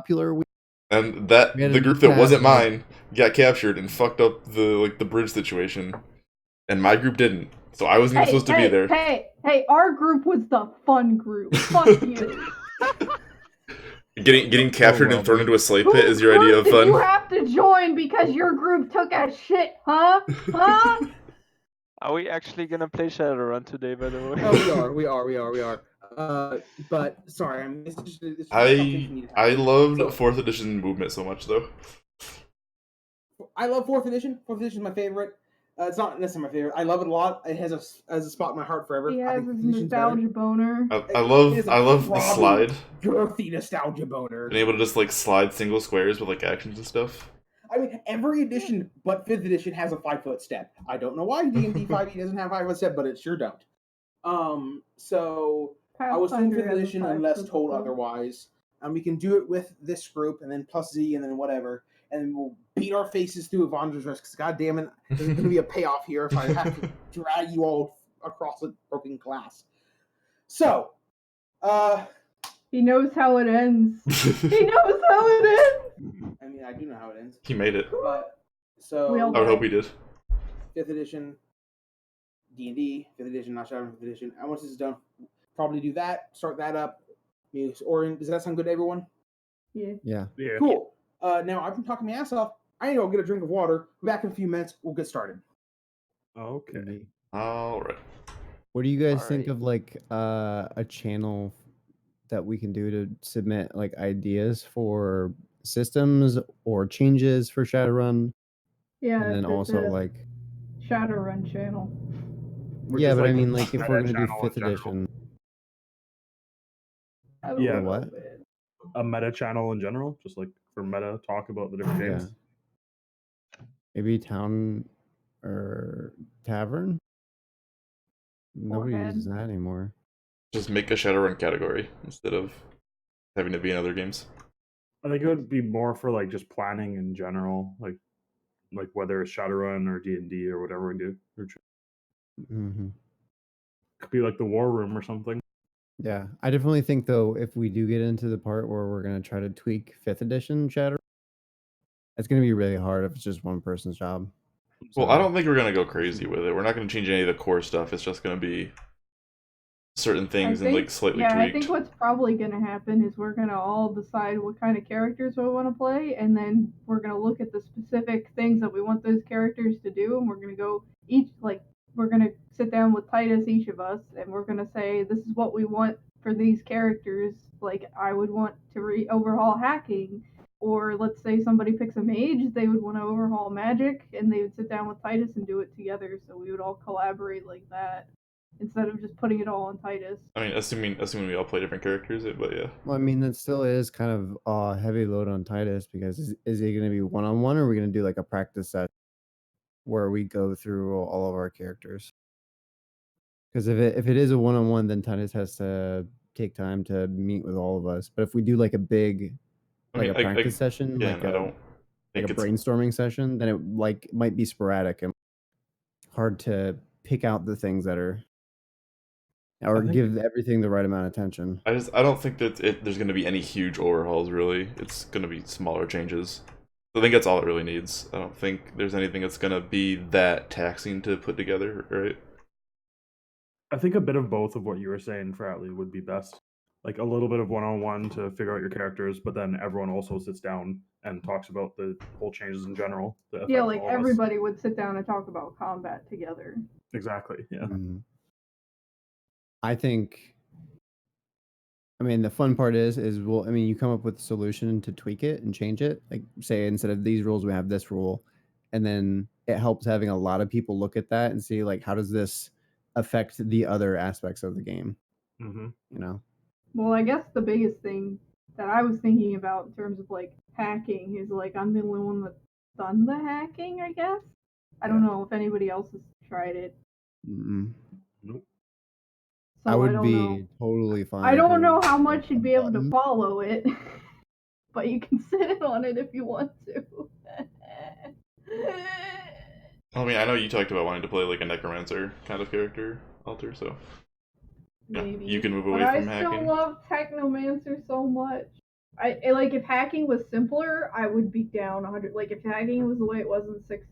popular. And the group that wasn't mine got captured and fucked up the bridge situation, and my group didn't. So I wasn't even supposed to be there. Hey! Our group was the fun group. Fuck you. Getting captured and thrown into a slave pit is your idea of fun? You have to join because your group took a shit, huh? Huh? Are we actually gonna play Shadowrun today, by the way? Oh, we are. But sorry, I loved 4th edition movement so much, though. I love 4th edition. 4th edition is my favorite. It's not necessarily my favorite. I love it a lot. It has a spot in my heart forever. He has his nostalgia boner. I love the slide. Girthy nostalgia boner. Being able to just like slide single squares with like actions and stuff. I mean, every edition but 5th edition has a 5-foot step. I don't know why D&D 5e doesn't have a 5-foot step, but it sure don't. So I was doing 5th edition unless told otherwise. And we can do it with this group, and then plus Z, and then whatever. And we'll beat our faces through Avengers Risk, because god damn it, there's going to be a payoff here if I have to drag you all across a broken glass. So, he knows how it ends. He knows how it ends! I mean, I do know how it ends. He made it. But, so... I would hope he did. 5th edition, D&D, 5th edition, not Shadowrun 5th edition. And once this is done, probably do that, start that up. Or does that sound good to everyone? Yeah. Cool. Now, I've been talking my ass off. I need to go get a drink of water. Be back in a few minutes. We'll get started. Okay. All right. What do you guys think of like a channel that we can do to submit like ideas for systems or changes for Shadowrun? Yeah. And then also like Shadowrun channel. Yeah, but I mean like if we're gonna do 5th edition. Yeah. What? A meta channel in general, just like for meta talk about the different games. Maybe town or tavern. Nobody uses that anymore. Just make a Shadowrun category instead of having it be in other games. I think it would be more for like just planning in general, like whether it's Shadowrun or D&D or whatever we do. Could be like the War Room or something. Yeah, I definitely think though if we do get into the part where we're gonna try to tweak 5th edition Shadowrun, it's gonna be really hard if it's just one person's job. Well, I don't think we're gonna go crazy with it. We're not gonna change any of the core stuff. It's just gonna be certain things and like slightly tweaked. I think what's probably gonna happen is we're gonna all decide what kind of characters we want to play, and then we're gonna look at the specific things that we want those characters to do, and we're gonna go we're going to sit down with Titus, each of us, and we're going to say, this is what we want for these characters. Like, I would want to overhaul hacking, or let's say somebody picks a mage, they would want to overhaul magic, and they would sit down with Titus and do it together, so we would all collaborate like that, instead of just putting it all on Titus. I mean, assuming we all play different characters, but yeah. Well, I mean, that still is kind of a heavy load on Titus, because is he going to be one-on-one, or are we going to do like a practice set where we go through all of our characters? Because if it is a one-on-one, then Titus has to take time to meet with all of us. But if we do like a big, a practice session, like a brainstorming session, then it might be sporadic and hard to pick out the things that are, or give everything the right amount of attention. I don't think that there's going to be any huge overhauls. Really, it's going to be smaller changes. I think that's all it really needs. I don't think there's anything that's going to be that taxing to put together, right? I think a bit of both of what you were saying, Fratly, would be best. Like a little bit of one-on-one to figure out your characters, but then everyone also sits down and talks about the whole changes in general. Yeah, like everybody would sit down and talk about combat together. Exactly, yeah. I think, I mean, the fun part is you come up with a solution to tweak it and change it. Like, say, instead of these rules, we have this rule. And then it helps having a lot of people look at that and see, like, how does this affect the other aspects of the game? You know? Well, I guess the biggest thing that I was thinking about in terms of, like, hacking is, like, I'm the only one that's done the hacking, I guess. I don't know if anybody else has tried it. Nope. So I would be totally fine. I don't know how much you'd be able to follow it, but you can sit on it if you want to. I mean, I know you talked about wanting to play like a necromancer kind of character, Alter, so yeah, maybe. You can move away from hacking. I still love Technomancer so much. Like if hacking was simpler, I would be down 100. Like if hacking was the way it was in 6,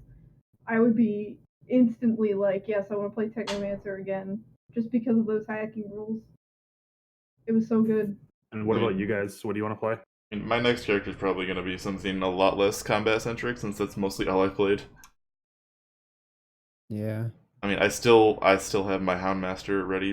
I would be instantly like, yes, I want to play Technomancer again, just because of those hacking rules. It was so good. And what about you guys? What do you want to play? I mean, my next character is probably going to be something a lot less combat centric, since that's mostly all I've played. Yeah. I mean, I still have my Houndmaster ready,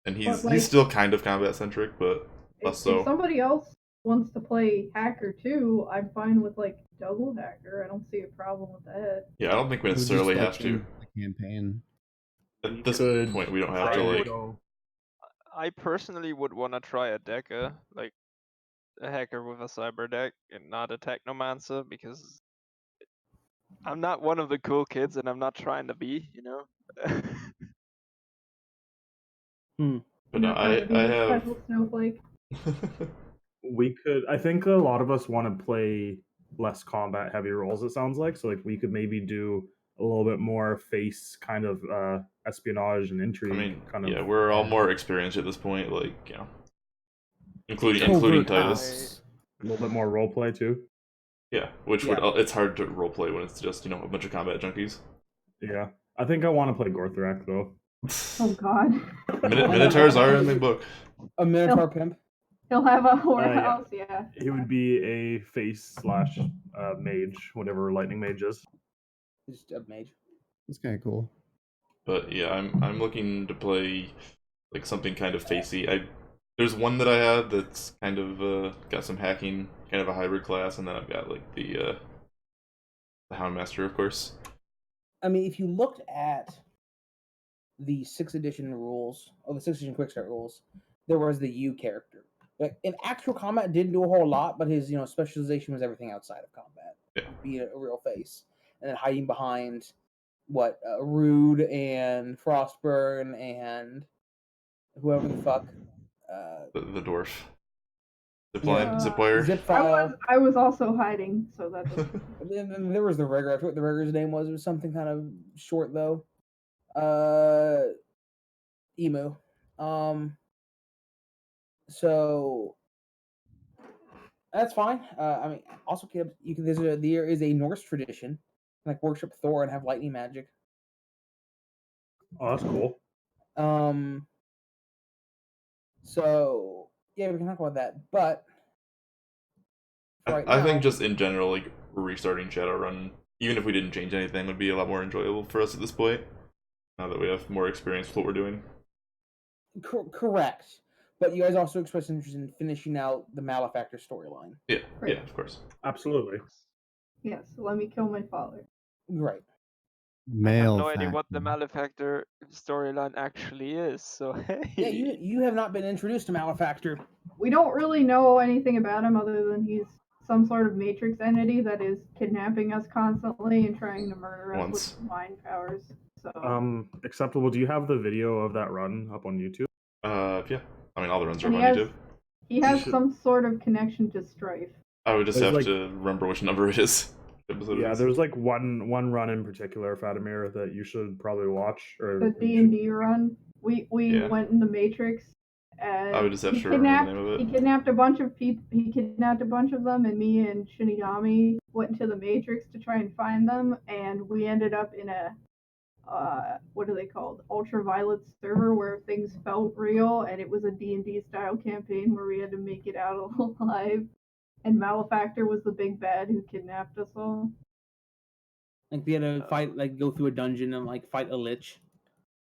and he's like, still kind of combat centric, but less so. If somebody else wants to play hacker too, I'm fine with like double hacker. I don't see a problem with that. Yeah, I don't think we necessarily have to. The campaign. At this point, we don't have to like. I personally would want to try a decker, like a hacker with a cyber deck, and not a technomancer, because I'm not one of the cool kids, and I'm not trying to be, you know. But no, I have. Special snowflake. We could. I think a lot of us want to play less combat heavy roles. It sounds like so. Like we could maybe do a little bit more face kind of espionage and intrigue. I mean, kind of. Yeah, we're all more experienced at this point. Like, you know, including Titus. A little bit more roleplay too. Yeah, it's hard to roleplay when it's just, you know, a bunch of combat junkies. Yeah, I think I want to play Gorthrak though. Oh God. Minotaurs are in the book. A Minotaur pimp. He'll have a whorehouse, yeah. He would be a face / mage, whatever lightning mage is. Just a mage. It's kind of cool. But yeah, I'm looking to play like something kind of facey. There's one that I had that's kind of got some hacking, kind of a hybrid class, and then I've got like the Houndmaster, of course. I mean, if you looked at the 6th edition rules, or the 6th edition quickstart rules, there was the U character. Like in actual combat, didn't do a whole lot, but his specialization was everything outside of combat. Yeah. Being a real face, and then hiding behind Rude and Frostburn and whoever the fuck. The dwarf. Zipwire. Zipfile. I was also hiding, so that. And there was the rigger. I forget what the rigger's name was. It was something kind of short though. Emo. So that's fine. I mean, also you can. There is a Norse tradition, like worship Thor and have lightning magic. Oh, that's cool. So yeah, we can talk about that, but I think just in general, like restarting Shadowrun, even if we didn't change anything, would be a lot more enjoyable for us at this point. Now that we have more experience with what we're doing. Correct. But you guys also expressed interest in finishing out the Malefactor storyline. Yeah, right. Yeah, of course. Absolutely. Yes, let me kill my father. Right. I have no idea what the Malefactor storyline actually is, so hey. Yeah, you have not been introduced to Malefactor. We don't really know anything about him other than he's some sort of matrix entity that is kidnapping us constantly and trying to murder us with mind powers. So Acceptable, do you have the video of that run up on YouTube? Yeah. I mean, all the runs are up on YouTube. He has some sort of connection to Stryfe. I would just have to remember which number it is. Yeah, there's like one run in particular, Fatimir, that you should probably watch. Or the D&D run. We went in the Matrix. And I would just have to remember the name of it. He kidnapped a bunch of people. He kidnapped a bunch of them, and me and Shinigami went into the Matrix to try and find them. And we ended up in a what are they called? Ultraviolet server where things felt real, and it was a D&D style campaign where we had to make it out alive. And Malefactor was the big bad who kidnapped us all. Like we had to fight, like go through a dungeon and like fight a lich.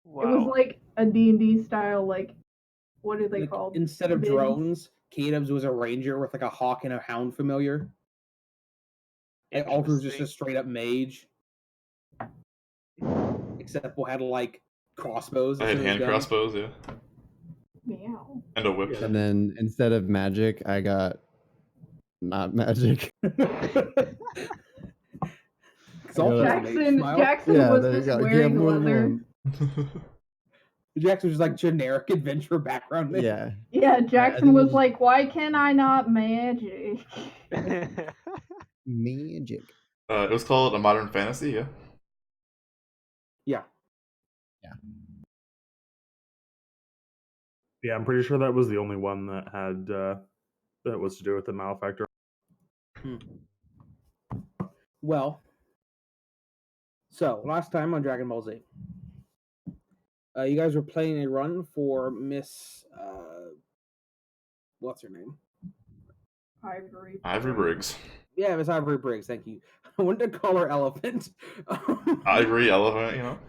Wow. It was like a D&D style, like what are they called? Instead of drones, Kdubs was a ranger with like a hawk and a hound familiar. And Alter was just a straight up mage. Except we had like crossbows. I had hand crossbows, yeah. Meow. And a whip. And then instead of magic, I got not magic. Jackson was just wearing leather. Jackson was like generic adventure background. Man. Yeah. Yeah, Jackson was like, why can I not magic? Magic. It was called A Modern Fantasy, yeah. Yeah. Yeah, I'm pretty sure that was the only one that had that was to do with the malefactor. Well, so last time on Dragon Ball Z, you guys were playing a run for Miss what's her name? Ivory Briggs. Yeah, Miss Ivory Briggs. Thank you. I wanted to call her Elephant. Ivory elephant, you know.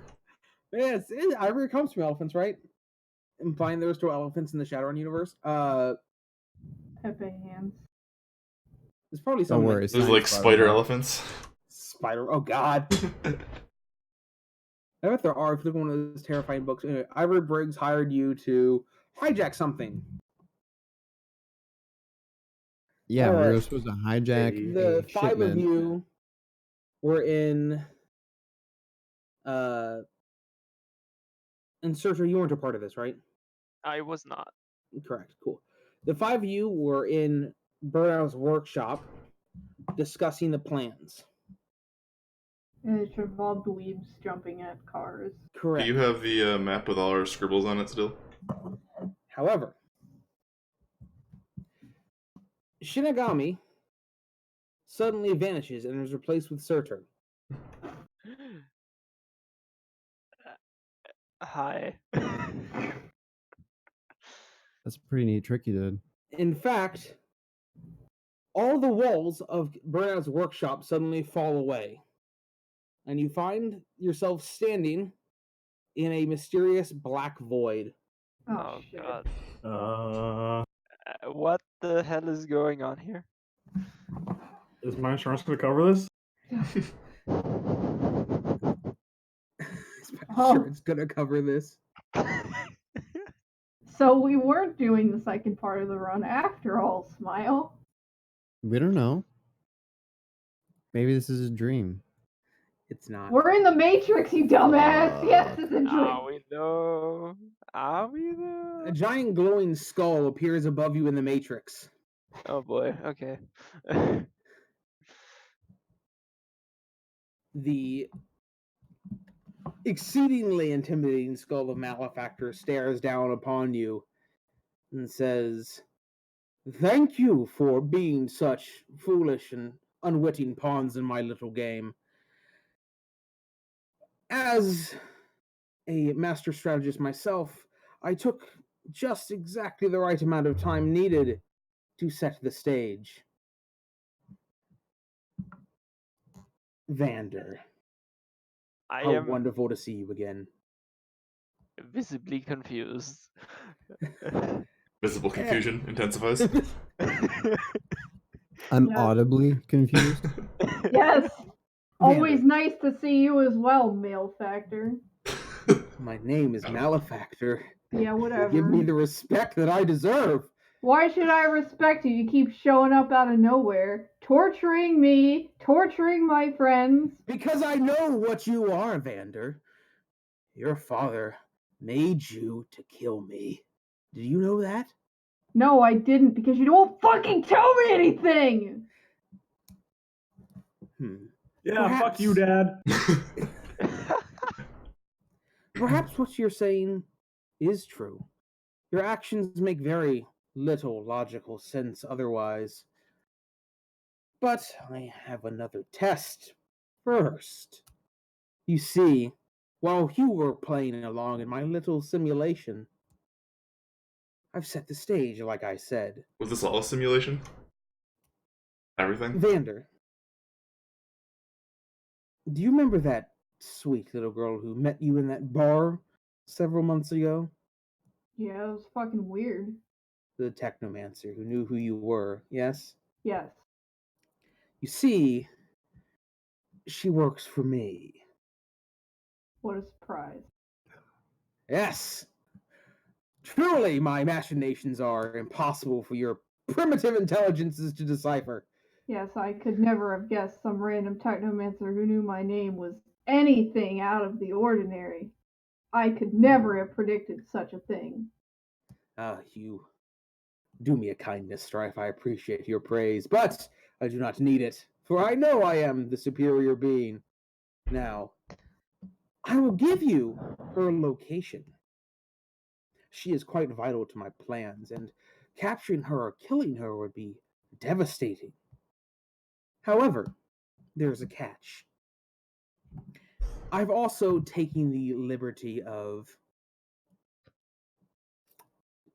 Yes, Ivory comes from elephants, right? Implying there were still elephants in the Shadowrun universe. Pepe hands. There's probably Don't some. worry. There's like spider elephants. Spider. Oh God. I bet there are. If you look at one of those terrifying books. Anyway, Ivory Briggs hired you to hijack something. Yeah, we Alright. were supposed to hijack The a 5 shipment. of you were in Surtur, you weren't a part of this, right? I was not. Correct. Cool. The 5 of you were in Burnout's workshop discussing the plans. And it involved weebs jumping at cars. Correct. Do you have the map with all our scribbles on it still? However, Shinigami suddenly vanishes and is replaced with Surtur. Hi. That's a pretty neat trick you did. In fact, all the walls of Burnout's workshop suddenly fall away, and you find yourself standing in a mysterious black void. Oh shit. God. What the hell is going on here? Is my insurance going to cover this? Is my insurance gonna cover this? So we weren't doing the second part of the run after all, Smile. We don't know. Maybe this is a dream. It's not. We're in the Matrix, you dumbass! Yes, it's a dream. Are we though? Are we though? A giant glowing skull appears above you in the Matrix. Oh boy, okay. The exceedingly intimidating skull of Malefactor stares down upon you and says, "Thank you for being such foolish and unwitting pawns in my little game. As a master strategist myself, I took just exactly the right amount of time needed to set the stage. Vander, I how am wonderful to see you again." visibly confused. Visible confusion intensifies. I'm Yes. audibly confused. Yes! Always Vander, nice to see you as well, Malefactor. my name is Malefactor. Yeah, whatever. Give me the respect that I deserve. Why should I respect you? You keep showing up out of nowhere, torturing me, torturing my friends. Because I know what you are, Vander. Your father made you to kill me. Did you know that? No, I didn't, because you don't fucking tell me anything! Yeah, fuck you, Dad. Perhaps what you're saying is true. Your actions make very little logical sense otherwise. But I have another test first. You see, while you were playing along in my little simulation, I've set the stage, like I said. Was this all a simulation? Everything? Vander, do you remember that sweet little girl who met you in that bar several months ago? Yeah, it was fucking weird. The technomancer who knew who you were, yes? Yes. You see, she works for me. What a surprise. Yes! Truly, my machinations are impossible for your primitive intelligences to decipher. Yes, I could never have guessed some random technomancer who knew my name was anything out of the ordinary. I could never have predicted such a thing. You do me a kindness, Stryfe. I appreciate your praise, but I do not need it, for I know I am the superior being. Now, I will give you her location. She is quite vital to my plans, and capturing her or killing her would be devastating. However, there's a catch. I've also taken the liberty of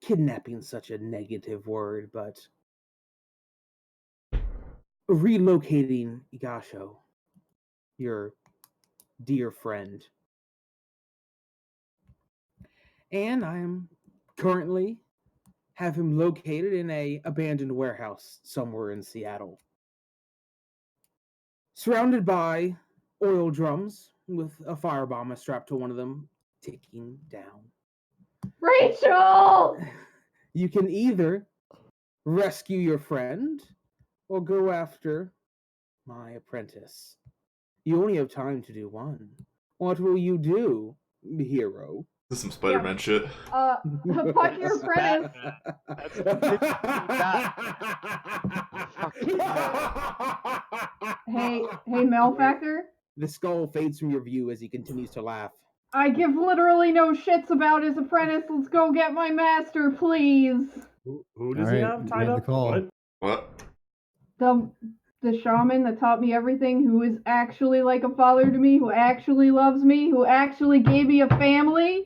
kidnapping, such a negative word, but relocating Igasho, your dear friend. And I am currently have him located in a abandoned warehouse somewhere in Seattle, surrounded by oil drums with a firebomb strapped to one of them, ticking down. Rachel! You can either rescue your friend or go after my apprentice. You only have time to do one. What will you do, hero? This is some Spider-Man shit. Fuck your apprentice. That's literally that. Fucking Hey, Malefactor. The skull fades from your view as he continues to laugh. I give literally no shits about his apprentice. Let's go get my master, please. Who does he have tied made the up? call. What? The shaman that taught me everything, who is actually like a father to me, who actually loves me, who actually gave me a family.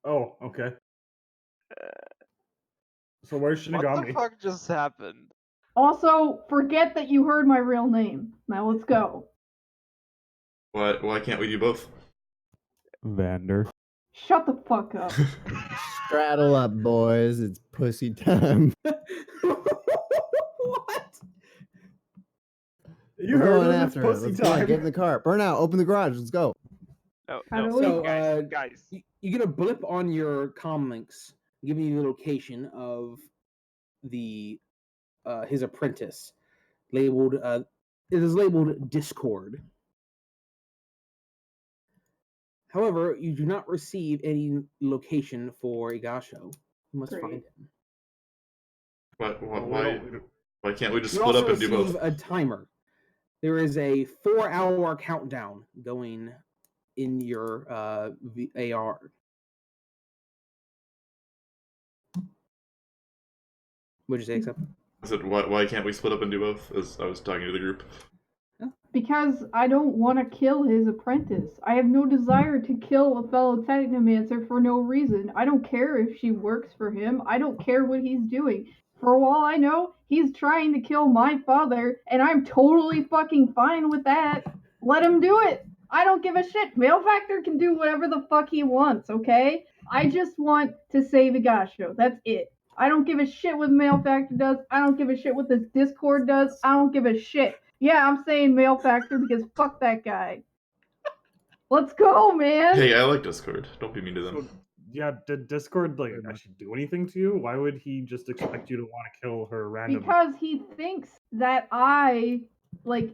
Oh, okay. So where's What the Shinigami? fuck just happened? Also, forget that you heard my real name. Now let's go. Why can't we do both? Vander. Shut the fuck up. Straddle up, boys. It's pussy time. What? You We're heard going him, it's after it. pussy Let's go. time. Get in the car. Burnout, open the garage. Let's go. No, How no, do So, guys. you get a blip on your comm links giving you the location of the his apprentice, labeled it is labeled Discord. However, you do not receive any location for Igasho. You must Great. find him. Why can't we just You split also up and do receive both? a timer. There is a 4-hour countdown going in your AR. Would you say accept? I said, why can't we split up and do both? As I was talking to the group. Because I don't want to kill his apprentice. I have no desire to kill a fellow technomancer for no reason. I don't care if she works for him. I don't care what he's doing. For all I know, he's trying to kill my father, and I'm totally fucking fine with that. Let him do it. I don't give a shit. Malefactor can do whatever the fuck he wants, okay? I just want to save Igasho. That's it. I don't give a shit what Malefactor does. I don't give a shit what this Discord does. I don't give a shit. Yeah, I'm saying Malefactor because fuck that guy. Let's go, man. Hey, I like Discord. Don't be mean to them. So, yeah, did Discord actually do anything to you? Why would he just expect you to want to kill her randomly? Because he thinks that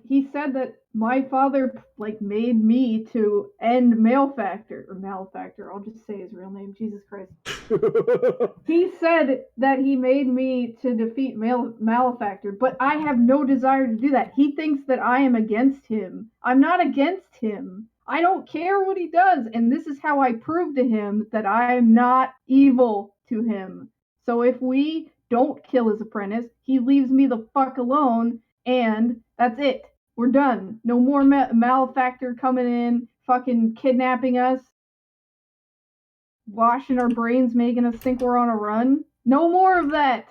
he said that my father made me to end Malefactor or Malefactor. I'll just say his real name. Jesus Christ. He said that he made me to defeat Malefactor, but I have no desire to do that. He thinks that I am against him. I'm not against him. I don't care what he does, and this is how I prove to him that I am not evil to him. So if we don't kill his apprentice, he leaves me the fuck alone, and that's it. We're done. No more Malefactor coming in, fucking kidnapping us, washing our brains, making us think we're on a run. No more of that.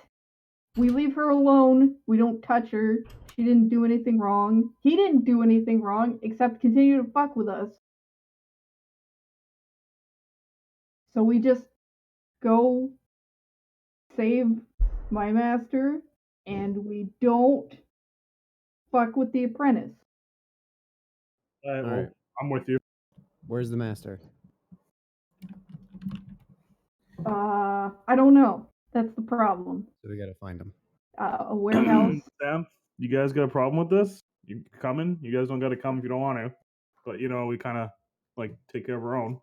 We leave her alone. We don't touch her. She didn't do anything wrong. He didn't do anything wrong except continue to fuck with us. So we just go save my master, and we don't fuck with the apprentice. Well, Alright. I'm with you. Where's the master? I don't know. That's the problem. So we gotta find him. A warehouse. Sam, you guys got a problem with this? You coming? You guys don't got to come if you don't want to. But we kind of take care of our own.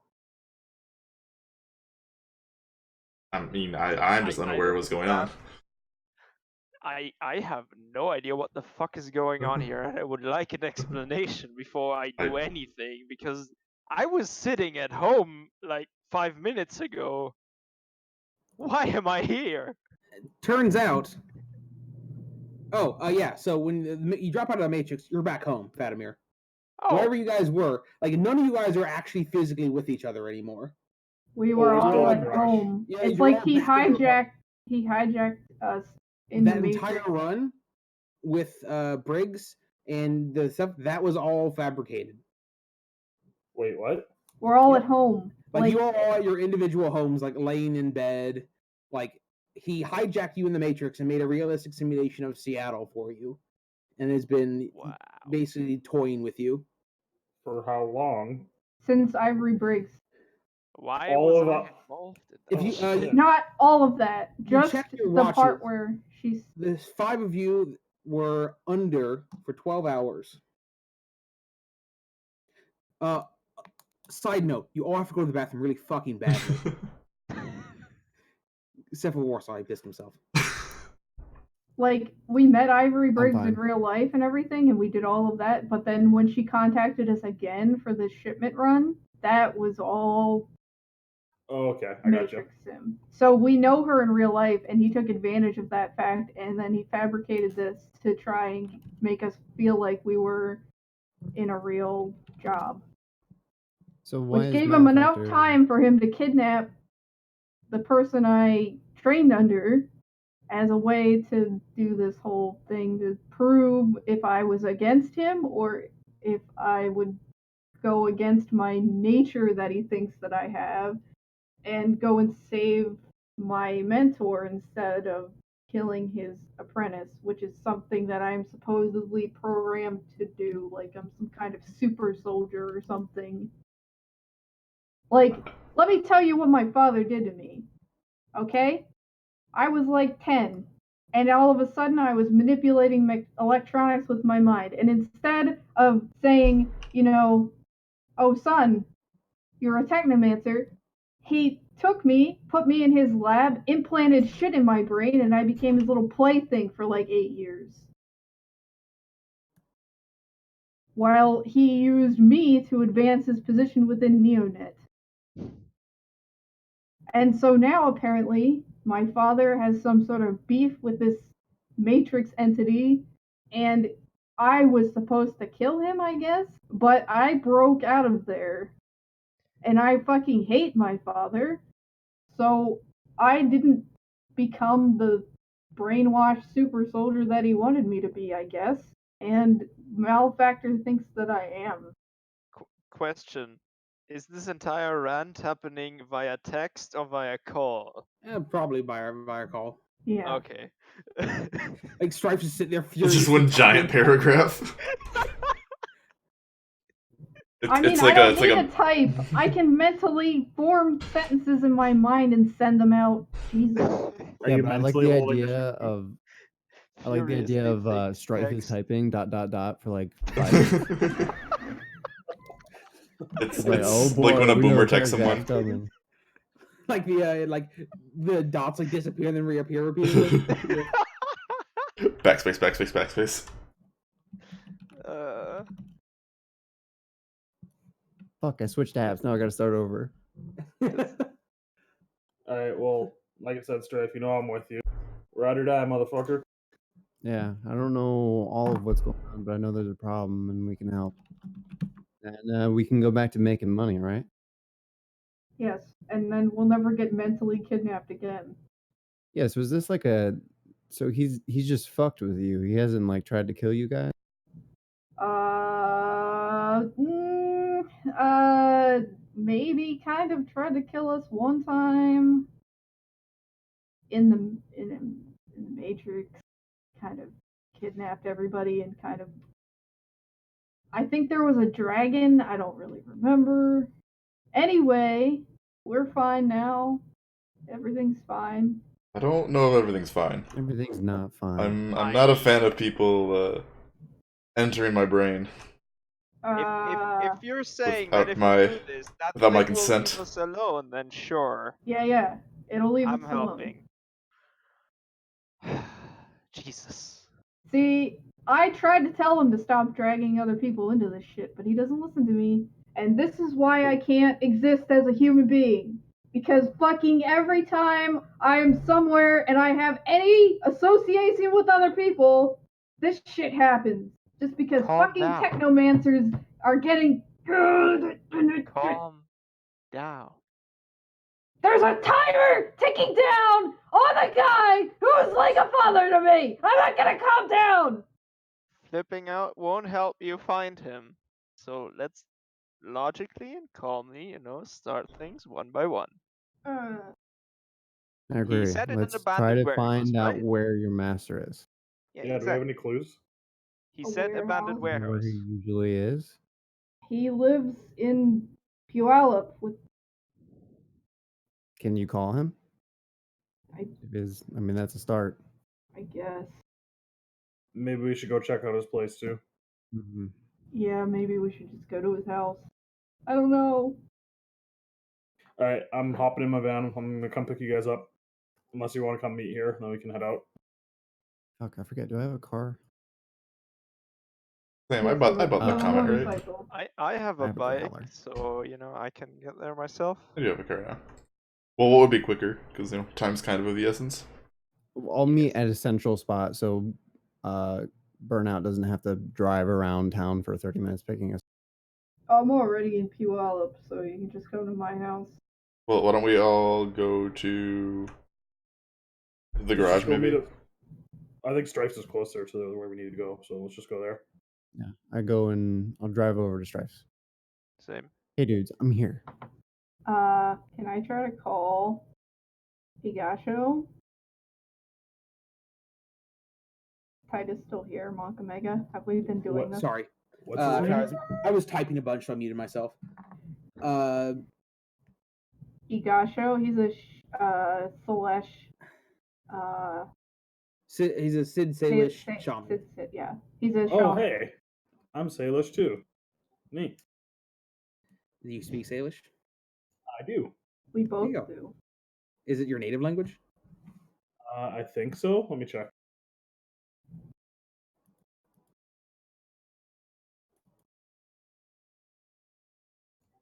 I mean, I'm just unaware of what's going on. I have no idea what the fuck is going on here, and I would like an explanation before I do anything, because I was sitting at home 5 minutes ago. Why am I here? Turns out. Oh, yeah. So when you drop out of the Matrix, you're back home, Fatimir. Oh, Wherever you guys were, like none of you guys are actually physically with each other anymore. We were we're still all in at Rush. home. Yeah, It's you're like all back in the- he hijacked us in that the entire Matrix. run with Briggs and the stuff that was all fabricated. Wait, what? We're all Yep. at home. Like you all at your individual homes, like laying in bed. Like he hijacked you in the Matrix and made a realistic simulation of Seattle for you, and has been wow. basically toying with you. For how long? Since Ivory Briggs. Why All was of I us. involved in If that? you shit. Not all of that. You Just check your the part watches. where she's. The 5 of you were under for 12 hours. Side note, you all have to go to the bathroom really fucking badly. Except for Warsaw, he pissed himself. Like, we met Ivory Briggs fine. in real life and everything, and we did all of that, but then when she contacted us again for this shipment run, that was all Oh, okay, I got you. Matrix Sim. So we know her in real life, and he took advantage of that fact, and then he fabricated this to try and make us feel like we were in a real job. So why Which is gave him enough Malefactor- time for him to kidnap the person I trained under as a way to do this whole thing to prove if I was against him or if I would go against my nature that he thinks that I have and go and save my mentor instead of killing his apprentice, which is something that I'm supposedly programmed to do, like I'm some kind of super soldier or something. Like, let me tell you what my father did to me, okay? I was like 10, and all of a sudden I was manipulating electronics with my mind. And instead of saying, oh son, you're a technomancer, he took me, put me in his lab, implanted shit in my brain, and I became his little plaything for like 8 years. While he used me to advance his position within Neonet. And so now apparently my father has some sort of beef with this Matrix entity, and I was supposed to kill him, I guess, but I broke out of there. And I fucking hate my father. So I didn't become the brainwashed super soldier that he wanted me to be, I guess. And Malefactor thinks that I am. Question. Is this entire rant happening via text or via call? Probably via call. Yeah. Okay. Like Stryfe is sitting there It's furious. just one giant paragraph. I mean, It's I like don't it's need like to type. I can mentally form sentences in my mind and send them out. Jesus. Are Yeah, you but I like mentally the holding idea a of Stryfe is text. typing ... for like 5 minutes. it's Like, oh boy, like when a we know boomer a texts paragraph someone. coming. Like the dots like disappear and then reappear repeatedly. Backspace, backspace, backspace. Fuck, I switched apps. Now I gotta start over. Alright, well, like I said, Stryfe, you know I'm with you. Ride or die, motherfucker. Yeah, I don't know all of what's going on, but I know there's a problem and we can help. And we can go back to making money, right? Yes, and then we'll never get mentally kidnapped again. Yeah, so is this like a... So he's just fucked with you. He hasn't like tried to kill you guys? Maybe kind of tried to kill us one time in the Matrix. Kind of kidnapped everybody and kind of... I think there was a dragon. I don't really remember. Anyway, we're fine now. Everything's fine. I don't know if everything's fine. Everything's not fine. I'm not a fan of people entering my brain If you're saying without that if my- you do this, that without my thing will consent. leave us alone, then sure. Yeah, it'll leave I'm us alone. helping. Jesus. See, I tried to tell him to stop dragging other people into this shit, but he doesn't listen to me. And this is why I can't exist as a human being. Because fucking every time I'm somewhere and I have any association with other people, this shit happens. Just because Calm fucking down. technomancers are getting good. Calm down. There's a timer ticking down on the guy who's like a father to me. I'm not gonna calm down. Flipping out won't help you find him. So let's logically and calmly, start things one by one. Uh, I agree. said in an Let's try abandoned to warehouse, find out right? where your master is. Yeah, do we have exactly. any clues? He A said abandoned warehouse? Where warehouse. he usually is. he lives in Puyallup with. Can you call him? I mean, that's a start. I guess. Maybe we should go check out his place too. Mm-hmm. Yeah, maybe we should just go to his house. I don't know. All right, I'm hopping in my van. I'm gonna come pick you guys up. Unless you want to come meet here, then we can head out. Fuck, I forget. Do I have a car? Sam, Yeah, I bought that comment, right? motorcycle. I have I a have a bike, Growler. so I can get there myself. I do have a car now. Well, what would be quicker? Because time's kind of the essence. I'll meet at a central spot, so Burnout doesn't have to drive around town for 30 minutes picking us. I'm already in Puyallup, so you can just come to my house. Well, why don't we all go to the garage, Just go maybe? meet up. I think Stryfe's is closer to where we need to go, so let's just go there. Yeah, I'll drive over to Stryfe's. Same. Hey dudes, I'm here. Can I try to call Higasho? Titus still here, Monk Omega. Have we been doing this? Sorry. What's his name? I was typing a bunch, so I muted myself. Higasho, he's a Selesh. He's a Sid Salish shaman. Yeah, he's a shaman. Oh, hey. I'm Salish too. Neat. Do you speak Salish? I do. We both There you go. do. Is it your native language? I think so. Let me check.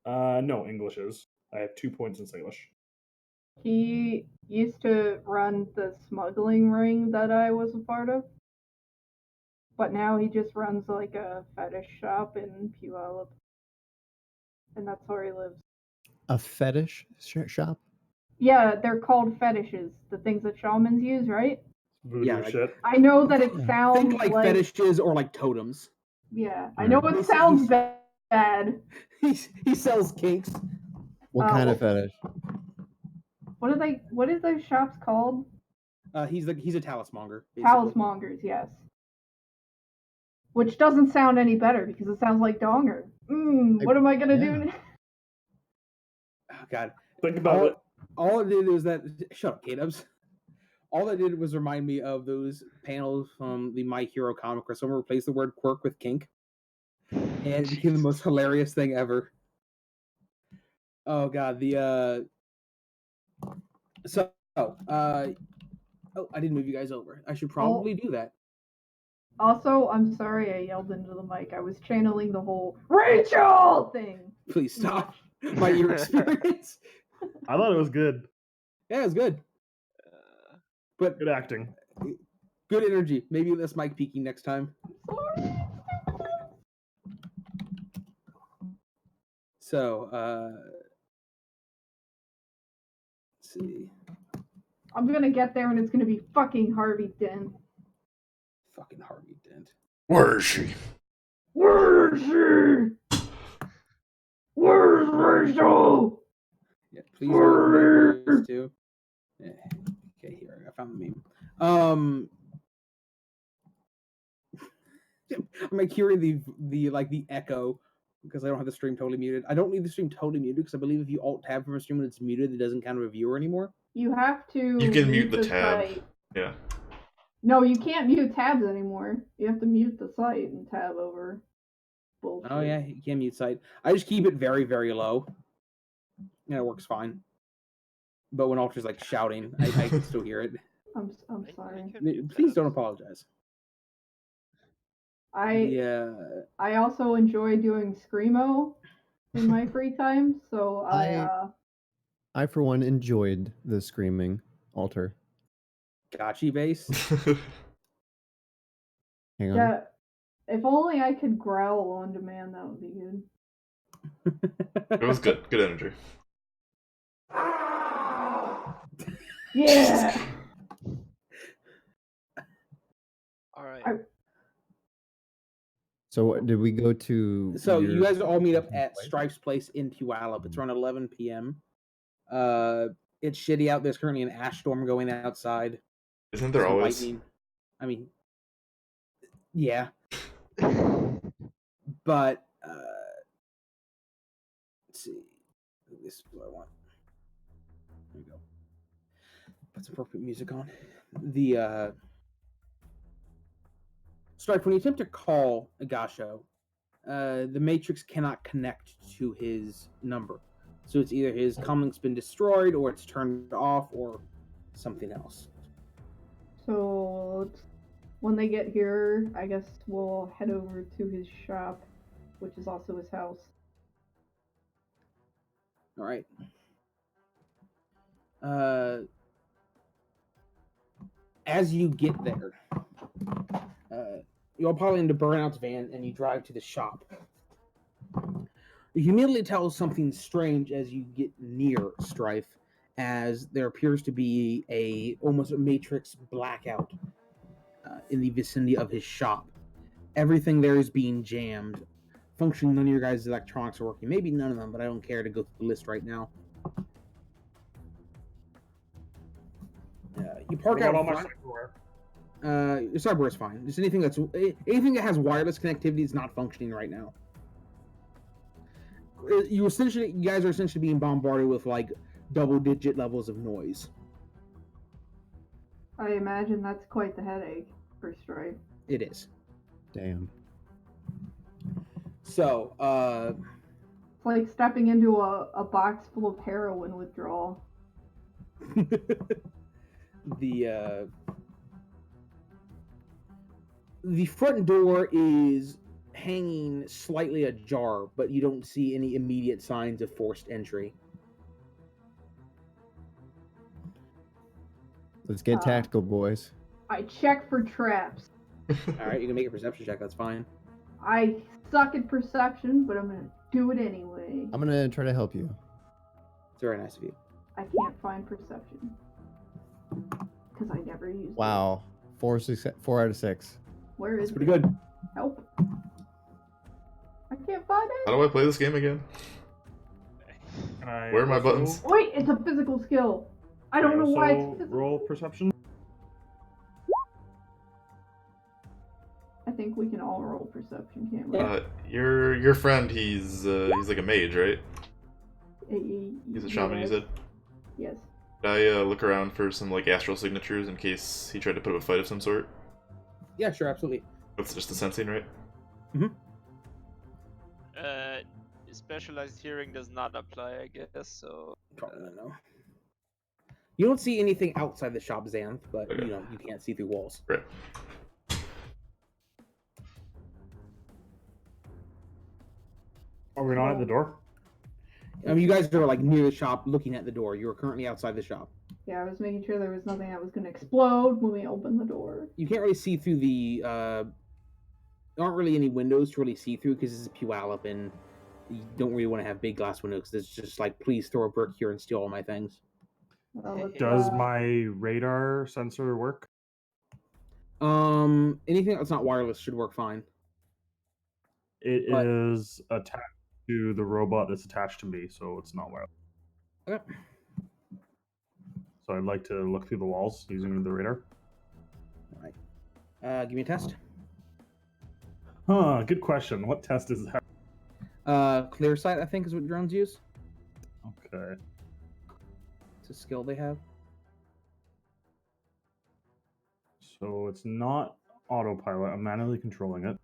No, English is. I have 2 points in Salish. He used to run the smuggling ring that I was a part of, but now he just runs like a fetish shop in Puyallup, and that's where he lives. A fetish shop? Yeah, they're called fetishes, the things that shamans use, right? Voodoo Yeah, like- shit. I know that it Yeah. sounds Think like fetishes or like totems. Yeah, I know Alright. it sounds bad. He sells kinks. What kind of fetish? What is those shops called? He's a talismonger. basically. Talismongers, yes. Which doesn't sound any better because it sounds like donger. What am I gonna do? Oh, God. Think about it. All it did was that. Shut up, K-Dubs. All it did was remind me of those panels from the My Hero comic where someone replaced the word quirk with kink. And it became the most hilarious thing ever. Oh, God. I didn't move you guys over. I should probably do that. Also, I'm sorry I yelled into the mic. I was channeling the whole Rachel thing. Please stop. My ear experience. I thought it was good. Yeah, it was good. But Good acting. good energy. Maybe less mic peaking next time. So, let's see. I'm gonna get there and it's gonna be fucking Harvey Dent. Fucking Harvey Dent. Where is she? Where is she? Where's Rachel? Yeah, please do my voice too. Yeah. Okay, here I found the meme. I'm like hearing the echo because I don't have the stream totally muted. I don't need the stream totally muted because I believe if you alt tab from a stream when it's muted, it doesn't count as a viewer anymore. You have to. You can mute the tab. Site. Yeah. No, you can't mute tabs anymore. You have to mute the site and tab over. Bullshit. Oh yeah, you can mute site. I just keep it very, very low. And it works fine. But when Alter's like shouting, I can still hear it. I'm sorry. Please don't apologize. I also enjoy doing screamo in my free time, so I for one enjoyed the screaming altar. Gotchi base. Hang on. Yeah. If only I could growl on demand, that would be good. It was good. Good energy. Yeah. All right. So what, did we go to? So you your- guys all meet up at Stryfe's place in Puyallup. It's around 11 p.m. It's shitty out. There's currently an ash storm going outside. Isn't there Some always? lightning. I mean, yeah, but let's see. This is what I want. There you go. Put some appropriate music on. The Stryfe, when you attempt to call Agasho, the Matrix cannot connect to his number. So it's either his comlink's been destroyed, or it's turned off, or something else. So when they get here, I guess we'll head over to his shop, which is also his house. All right. As you get there, you all pile into Burnout's van and you drive to the shop. You immediately tell something strange as you get near Stryfe, as there appears to be almost a Matrix blackout in the vicinity of his shop. Everything there is being jammed. Functionally, none of your guys' electronics are working. Maybe none of them, but I don't care to go through the list right now. You park What out about all in my front. cyberware? Your cyberware is fine. Just anything that has wireless connectivity is not functioning right now. You guys are essentially being bombarded with like double-digit levels of noise. I imagine that's quite the headache for Stryfe. It is. Damn. So, It's like stepping into a box full of heroin withdrawal. the front door is hanging slightly ajar, but you don't see any immediate signs of forced entry. Let's get tactical, boys. I check for traps. All right, you can make a perception check. That's fine. I suck at perception, but I'm gonna do it anyway. I'm gonna try to help you. It's very nice of you. I can't find perception because I never use it. Wow, 4 out of 6. Where is That's pretty good. Help! I can't find it. How do I play this game again? Can I Where are my also- buttons? Wait, it's a physical skill. I don't know why it's physical. Roll perception. I think we can all roll perception, can't we? Your friend, he's like a mage, right? He's a shaman, you said? Yes. Did I look around for some like astral signatures in case he tried to put up a fight of some sort? Yeah, sure, absolutely. That's just the sensing, right? Specialized hearing does not apply, I guess. So Probably no. You don't see anything outside the shop, Xanth, but Okay. you can't see through walls. Right. Are we not at the door? You guys are like near the shop, looking at the door. You are currently outside the shop. Yeah, I was making sure there was nothing that was going to explode when we opened the door. You can't really see through the. There aren't really any windows to really see through because this is Puyallup, and you don't really want to have big glass windows. It's just like, please throw a brick here and steal all my things. Does my radar sensor work? Anything that's not wireless should work fine. It But- is attached to the robot that's attached to me, so it's not wireless. Okay. So I'd like to look through the walls using the radar. All right. Give me a test. Huh, good question. What test is that? Clear sight, I think, is what drones use. Okay. It's a skill they have. So it's not autopilot. I'm manually controlling it.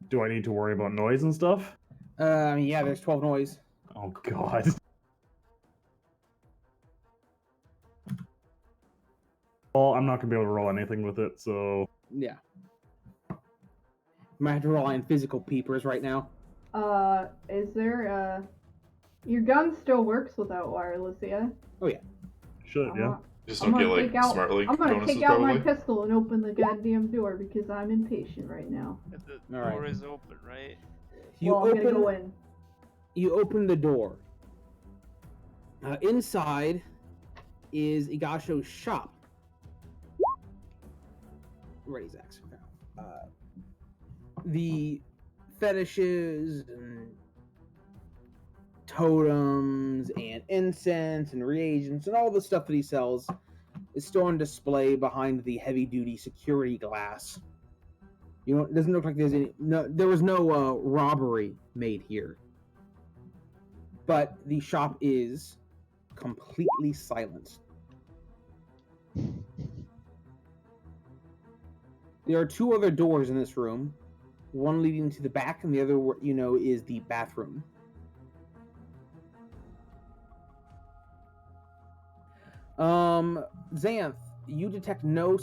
Do I need to worry about noise and stuff? Yeah, there's 12 noise. Oh god. Well, I'm not gonna be able to roll anything with it, so Yeah. You might have to rely on physical peepers right now. Is there Your gun still works without wireless, yeah? Should, yeah. Just I'm don't get gonna like take out. smart link I'm gonna bonuses take out my probably. pistol and open the goddamn door because I'm impatient right now. And the All right. door is open, right? You Well, I'm gonna go open. in. You open the door. Inside is Igasho's shop. Ready, Zach. The fetishes and totems and incense and reagents and all the stuff that he sells is still on display behind the heavy-duty security glass. You know, it doesn't look like there's any. No, there was no robbery made here, but the shop is completely silent. There are two other doors in this room, one leading to the back, and the other, is the bathroom. Xanth, you detect no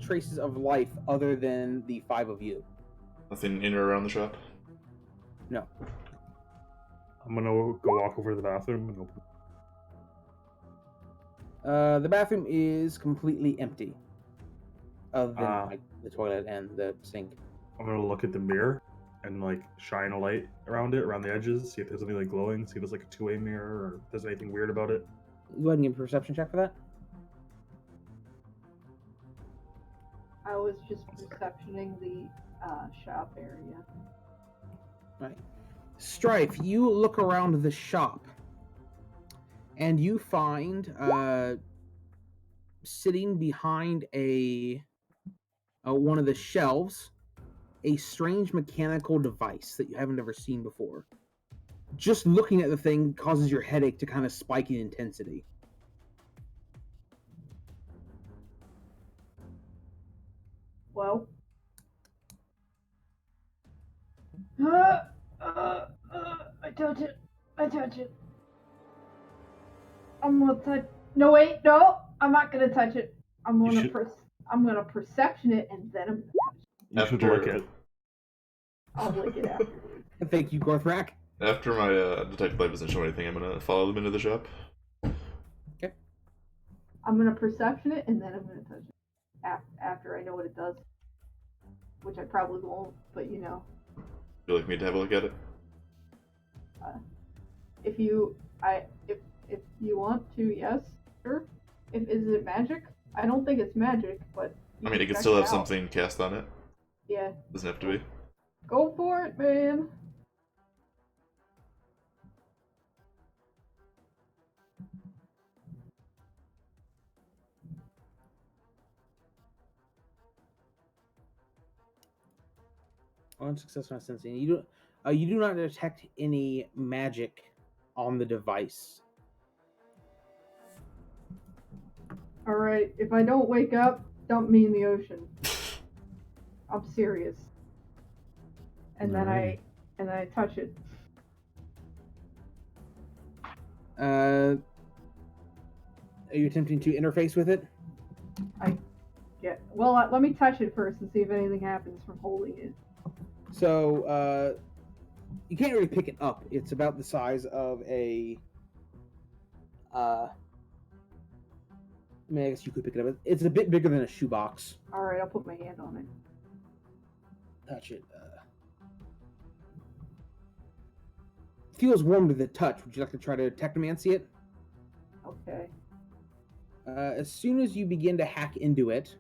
traces of life other than the five of you. Nothing in or around the shop. No. I'm gonna go walk over to the bathroom and open. The bathroom is completely empty, other than like the toilet and the sink. I'm gonna look at the mirror and like shine a light around it, around the edges, see if there's anything like glowing, see if it's like a two-way mirror or if there's anything weird about it. Go ahead and give a perception check for that. I was just perceptioning the shop area. Right. Stryfe, you look around the shop and you find sitting behind one of the shelves a strange mechanical device that you haven't ever seen before. Just looking at the thing causes your headache to kind of spike in intensity. Well. I touch it. I touch it. I'm gonna touch. No, wait, no. I'm not gonna touch it. I'm gonna perception it and then I'm gonna touch it. You should lick it. I'll lick it afterwards. Thank you, Gorthrak. After my detective light doesn't show anything, I'm gonna follow them into the shop. Okay. I'm gonna perception it and then I'm gonna touch it after I know what it does, which I probably won't. But you know. Would you like me to have a look at it? If you want to, yes, sure. Is it magic? I don't think it's magic, but I mean, it could still have something cast on it. Yeah. Doesn't have to be. Go for it, man. Unsuccessful sensing. You do not detect any magic on the device. All right. If I don't wake up, dump me in the ocean. I'm serious. And then I touch it. Are you attempting to interface with it? Well, let me touch it first and see if anything happens from holding it. So, you can't really pick it up. It's about the size of a. I guess you could pick it up. It's a bit bigger than a shoebox. All right, I'll put my hand on it. Touch it. Feels warm to the touch. Would you like to try to technomancy it? Okay. As soon as you begin to hack into it,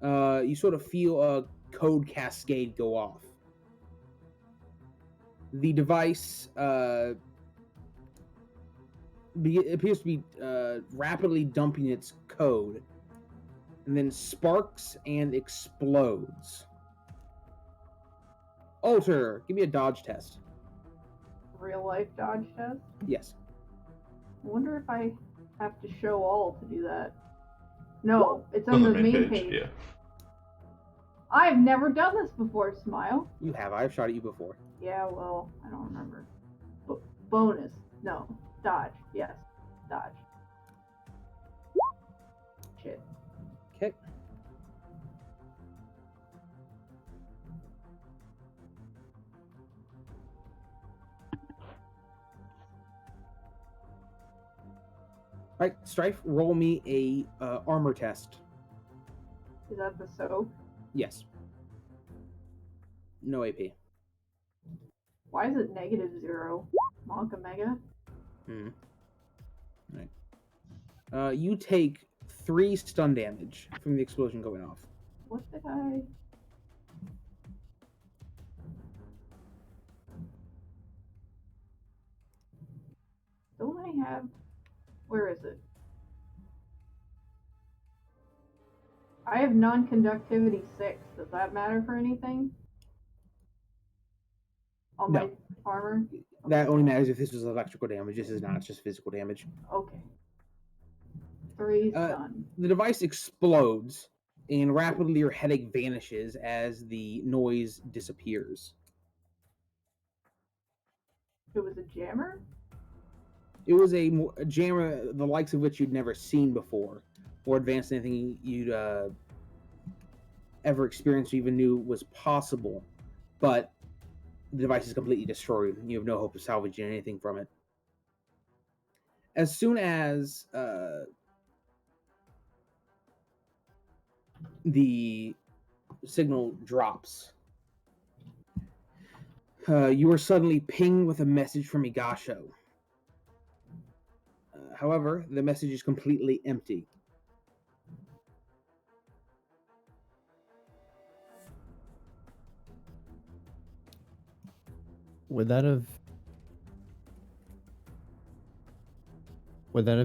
you sort of feel a code cascade go off. The device appears to be rapidly dumping its code, and then sparks and explodes. Alter, give me a dodge test. Real life dodge test? Yes. I wonder if I have to show all to do that. No, it's on the main page. Yeah. I've never done this before, Smile. You have. I've shot at you before. Yeah, well, I don't remember. Bonus. No. Dodge. Yes. Dodge. Shit. Okay. All right, Stryfe, roll me a armor test. Is that the soap? Yes. No AP. Why is it -0? Monka Mega? Hmm. All right. You take 3 stun damage from the explosion going off. What did I... Don't I have... Where is it? I have non-conductivity 6. Does that matter for anything? On No. my armor? That only matters if this was electrical damage. This is not. It's just physical damage. Okay. 3 stun. The device explodes, and rapidly your headache vanishes as the noise disappears. It was a jammer? It was a jammer the likes of which you'd never seen before, or advanced anything you'd ever experienced or even knew was possible. But the device is completely destroyed. You have no hope of salvaging anything from it. As soon as the signal drops, you are suddenly pinged with a message from Igasho. However, the message is completely empty. Would that have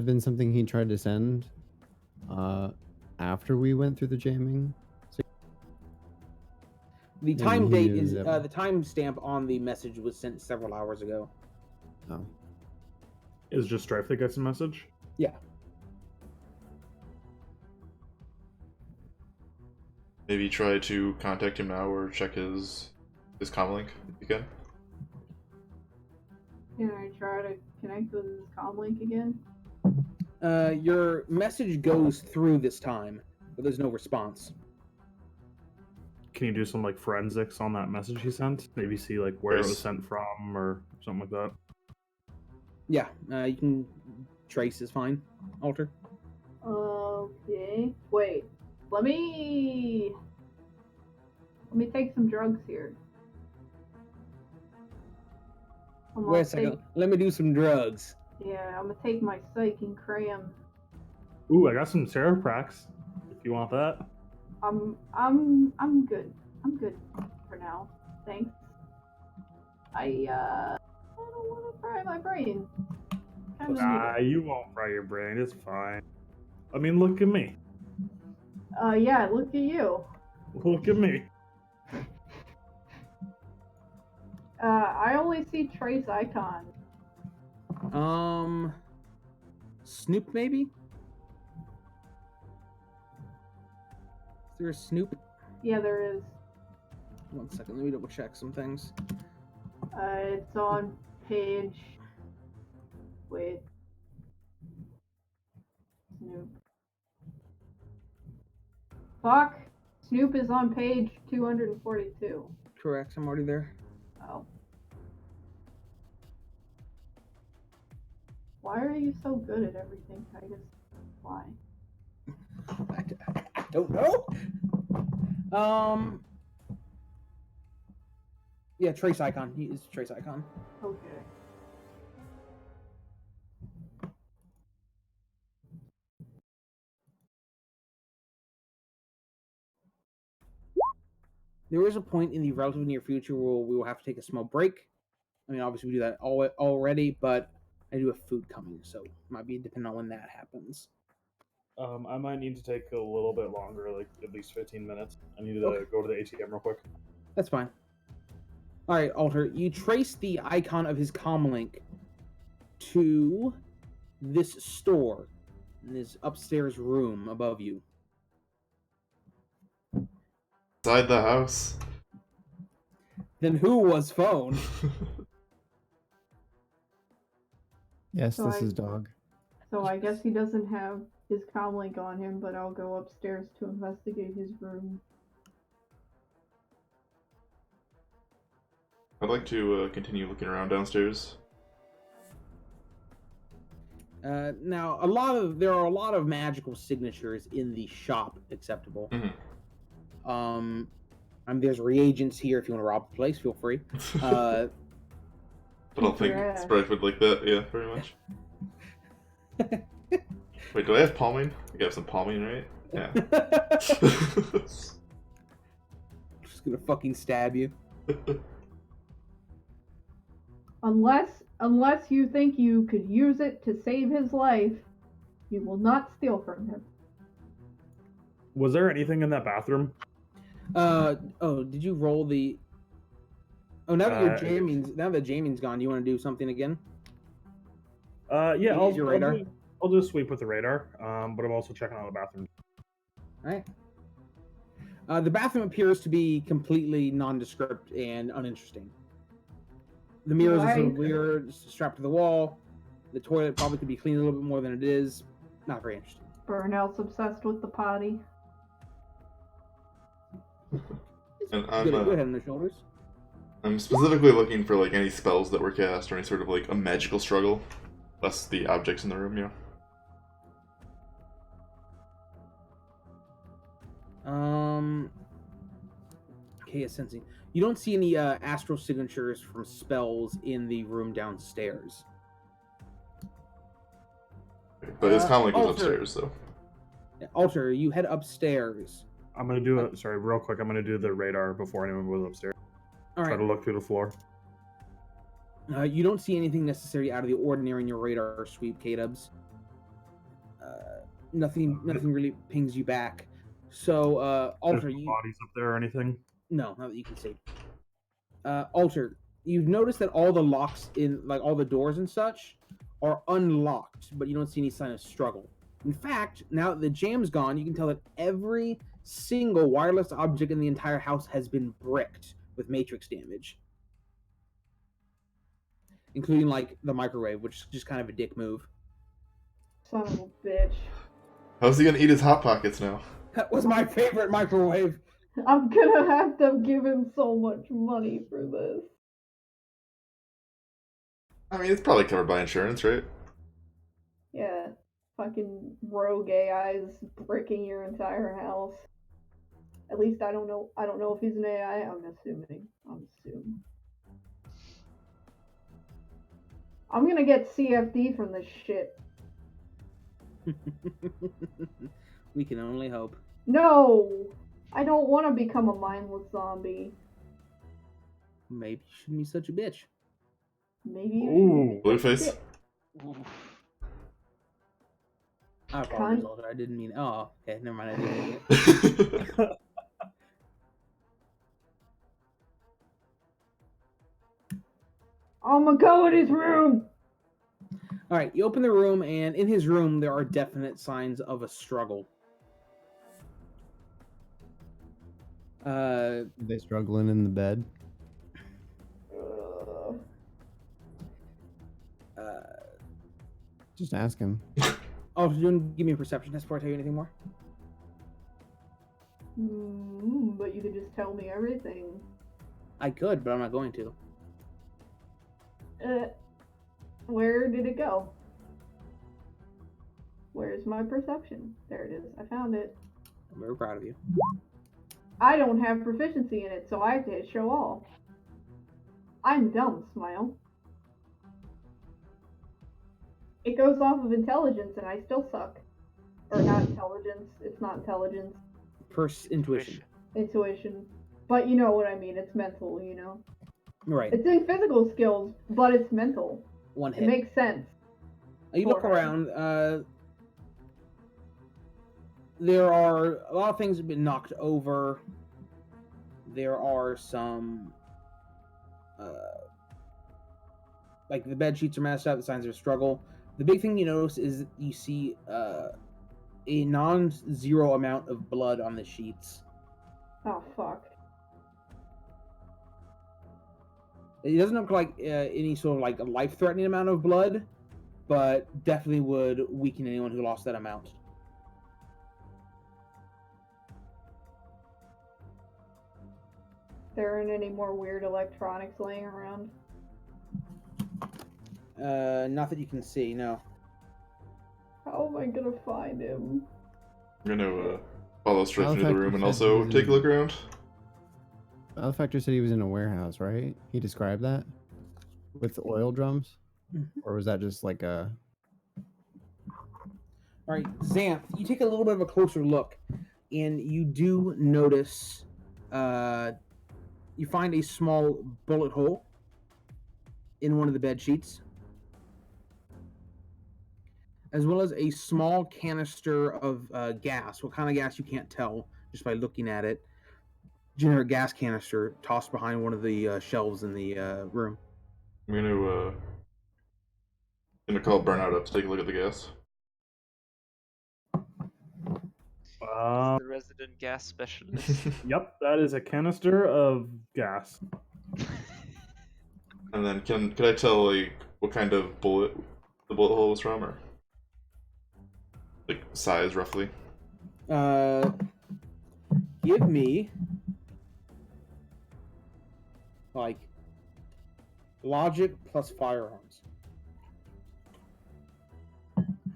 been something he tried to send after we went through the jamming? The Maybe time he date knew is that- the timestamp on the message was sent several hours ago. Oh. Is just Stryfe that gets a message? Yeah. Maybe try to contact him now or check his comlink if you can. Can I try to connect with his comlink again? Your message goes through this time, but there's no response. Can you do some like forensics on that message he sent? Maybe see like where it was sent from or something like that. Yeah, you can trace is fine. Alter. Okay. Wait. Let me take some drugs here. Wait a second. Let me do some drugs. Yeah, I'm gonna take my psych and cram. Ooh, I got some SirFratly if you want that. I'm good. I'm good for now. Thanks. I don't want to fry my brain. Nah, you won't fry your brain. It's fine. I mean, look at me. Yeah, look at you. Look at me. I only see trace icon. Snoop maybe? Is there a Snoop? Yeah, there is. 1 second, let me double check some things. It's on page... Wait. Snoop. Fuck! Snoop is on page 242. Correct, I'm already there. Oh. Why are you so good at everything, Titus? Why? I don't know. Yeah, trace icon. He is trace icon. Okay. There is a point in the relatively near future where we will have to take a small break. I mean, obviously we do that already, but I do have food coming, so it might be depending on when that happens. I might need to take a little bit longer, like at least 15 minutes. I need to go to the ATM real quick. That's fine. All right, Alter, you trace the icon of his comlink to this store in this upstairs room above you. Inside the house. Then who was phone? Yes, this is dog. So I guess he doesn't have his comlink on him, but I'll go upstairs to investigate his room. I'd like to continue looking around downstairs. Now, there are a lot of magical signatures in the shop acceptable. Mhm. There's reagents here. If you want to rob the place, feel free. I don't think Yeah. Stryfe would like that. Yeah, very much. Wait, do I have palming? You have some palming, right? Yeah. Just gonna fucking stab you. Unless you think you could use it to save his life, you will not steal from him. Was there anything in that bathroom? Did you roll the? Oh, now that now that Jamie's gone, do you want to do something again? Yeah, Use your radar. I'll do a sweep with the radar. But I'm also checking out the bathroom. All right. The bathroom appears to be completely nondescript and uninteresting. The mirrors are sort of weird, strapped to the wall. The toilet probably could be cleaned a little bit more than it is. Not very interesting. Burnout's obsessed with the potty. And Good head on the shoulders. I'm specifically looking for like any spells that were cast or any sort of like a magical struggle. Less the objects in the room, Okay, sensing. You don't see any astral signatures from spells in the room downstairs. But it's kind of like it was Alter. upstairs, though. Alter, you head upstairs. I'm gonna do it. Sorry, real quick. I'm gonna do the radar before anyone goes upstairs. All right. Try to look through the floor. You don't see anything necessarily out of the ordinary in your radar sweep, K-Dubs. Nothing really pings you back. So, Alter, There's no bodies up there or anything? No, not that you can see. Alter, you've noticed that all the locks in, like all the doors and such, are unlocked, but you don't see any sign of struggle. In fact, now that the jam's gone, you can tell that every single wireless object in the entire house has been bricked with matrix damage. Including, like, the microwave, which is just kind of a dick move. Son of a bitch. How's he gonna eat his Hot Pockets now? That was my favorite microwave. I'm gonna have to give him so much money for this. I mean, it's probably covered by insurance, right? Yeah. Fucking rogue AIs bricking your entire house. At least I don't know if he's an AI. I'm assuming. I'm gonna get CFD from this shit. We can only hope. No! I don't want to become a mindless zombie. Maybe you shouldn't be such a bitch. Maybe you Ooh, Blueface. I apologize, Alter. I didn't mean. Oh, okay. Never mind. I didn't mean it. I'm gonna go in his room! All right, you open the room, and in his room, there are definite signs of a struggle. Are they struggling in the bed? Just ask him. Oh, give me a perception test before I tell you anything more. But you could just tell me everything. I could, but I'm not going to. Where did it go? Where's my perception? There it is. I found it. I'm very proud of you. I don't have proficiency in it, so I have to hit show all. I'm dumb, Smile. It goes off of intelligence, and I still suck. Or not intelligence. It's not intelligence. Intuition. Intuition. But you know what I mean. It's mental, you know? Right. It's in physical skills, but it's mental. One hit. It makes sense. You look around. There are a lot of things that have been knocked over. There are some, like the bed sheets are messed up. The signs of a struggle. The big thing you notice is you see a non-zero amount of blood on the sheets. Oh fuck. It doesn't look like any sort of like a life-threatening amount of blood, but definitely would weaken anyone who lost that amount. There aren't any more weird electronics laying around. Not that you can see, no. How am I gonna find him? I'm gonna follow Stryfe into the Malefactor room and said he also was take a look around. Malefactor said he was in a warehouse, right? He described that with oil drums, or was that just like a? All right, Xanth, you take a little bit of a closer look, and you do notice, you find a small bullet hole in one of the bed sheets, as well as a small canister of gas. What kind of gas you can't tell just by looking at it. Generic gas canister tossed behind one of the shelves in the room. I'm gonna call Burnout up to take a look at the gas. The resident gas specialist. Yep, that is a canister of gas. And then can I tell like what kind of bullet the bullet hole was from, or like size roughly? Give me like logic plus firearms.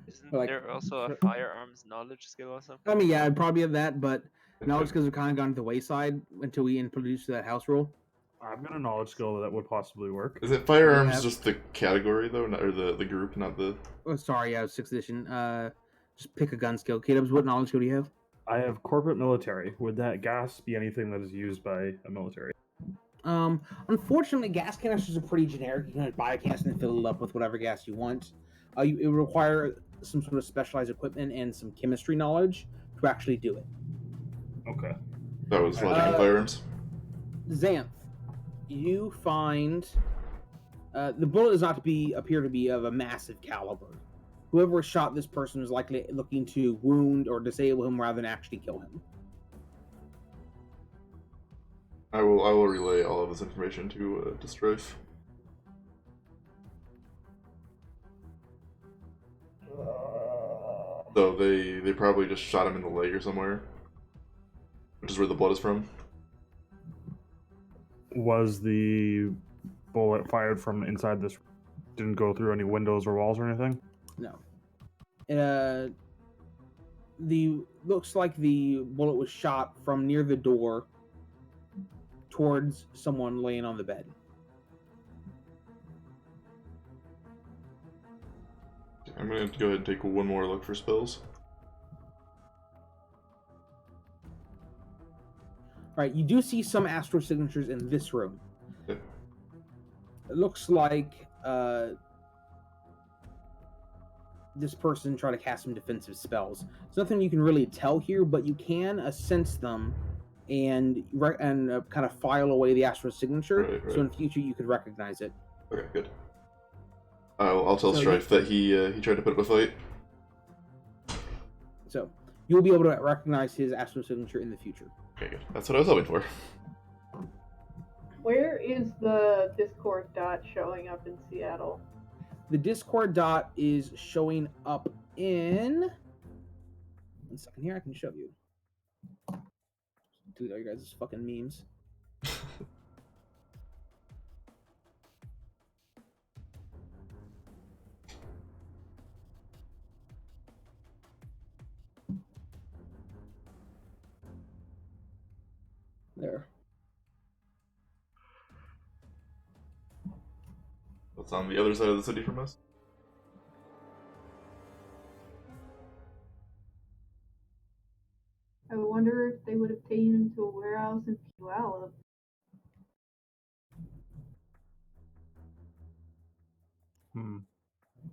Isn't Like- there also a firearms knowledge skill or something? I mean, yeah, I'd probably have that, but knowledge skills have kind of gone to the wayside until we introduce that house rule. I've got a knowledge skill that would possibly work. Is it firearms Yeah. just the category though, or the group, not the? Oh, sorry, yeah, 6th edition. Just pick a gun skill. K-Dubs, what knowledge skill do you have? I have corporate military. Would that gas be anything that is used by a military? Unfortunately, gas canisters are pretty generic. You can buy a canister and fill it up with whatever gas you want. It would require some sort of specialized equipment and some chemistry knowledge to actually do it. Okay. That was logic and firearms. Xanth, you find the bullet does not appear to be of a massive caliber. Whoever shot this person was likely looking to wound or disable him rather than actually kill him. I will relay all of this information to Stryfe. So they probably just shot him in the leg or somewhere, which is where the blood is from. Was the bullet fired from inside this? Didn't go through any windows or walls or anything? No. Looks like the bullet was shot from near the door towards someone laying on the bed. I'm gonna go ahead and take one more look for spells. Right, you do see some astral signatures in this room. Okay. It looks like this person tried to cast some defensive spells. There's nothing you can really tell here, but you can sense them and kind of file away the astral signature. Right. So in the future you could recognize it. Okay, good. I'll tell So Stryfe that he tried to put up a fight. So you'll be able to recognize his astral signature in the future. Okay, good. That's what I was hoping for. Where is the Discord dot showing up in Seattle? The Discord dot is showing up in... 1 second here, I can show you. Dude, all you guys' fucking memes. There. That's on the other side of the city from us. I wonder if they would have taken him to a warehouse in Puyallup.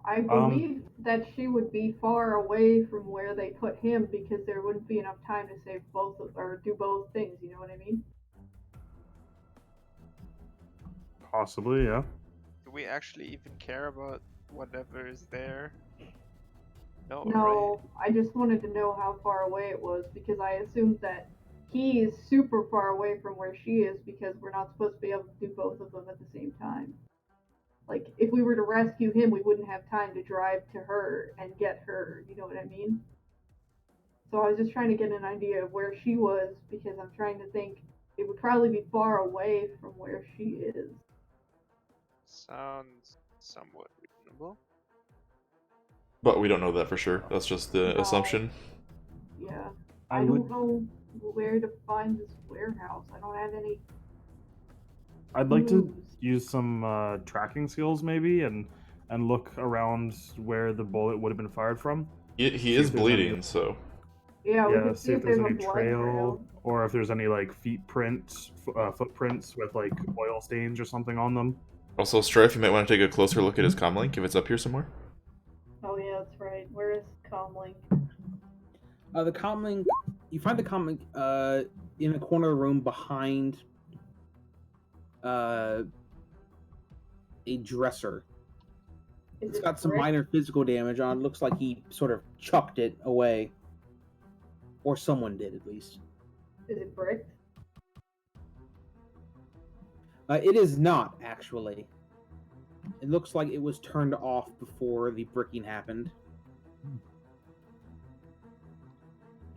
I believe that she would be far away from where they put him because there wouldn't be enough time to save both or do both things. You know what I mean? Possibly, yeah. Do we actually even care about whatever is there? No, No, right? I just wanted to know how far away it was because I assumed that he is super far away from where she is because we're not supposed to be able to do both of them at the same time. Like, if we were to rescue him, we wouldn't have time to drive to her and get her, you know what I mean? So I was just trying to get an idea of where she was because I'm trying to think it would probably be far away from where she is. Sounds somewhat reasonable. But we don't know that for sure. That's just the No. assumption. Yeah. I I would- don't know where to find this warehouse. I don't have any I'd like to clues. use some tracking skills maybe and look around where the bullet would have been fired from. He See is if there's any- bleeding, so Yeah, we Yeah, can see if there's a any blood trail or if there's any like footprints with like oil stains or something on them. also Stryfe, you might want to take a closer look at his comlink if it's up here somewhere. Oh yeah, that's right. Where is Comlink? The comlink, you find the comlink in a corner of the room behind a dresser. It's got some brick? minor physical damage on it. Looks like he sort of chucked it away. Or someone did, at least. Is it bricked? It is not, actually. It looks like it was turned off before the bricking happened.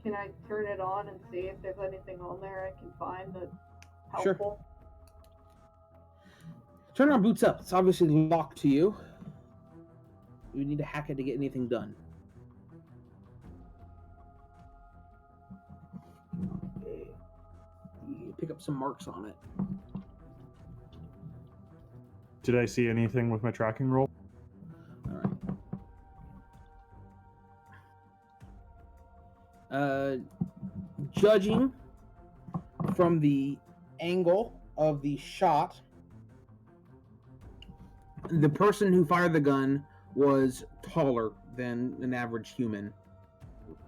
Can I turn it on and see if there's anything on there I can find that's Sure. helpful? Turn on boots up. It's obviously locked to you. You need to hack it to get anything done. Okay. You pick up some marks on it. Did I see anything with my tracking roll? Alright. Judging from the angle of the shot, the person who fired the gun was taller than an average human,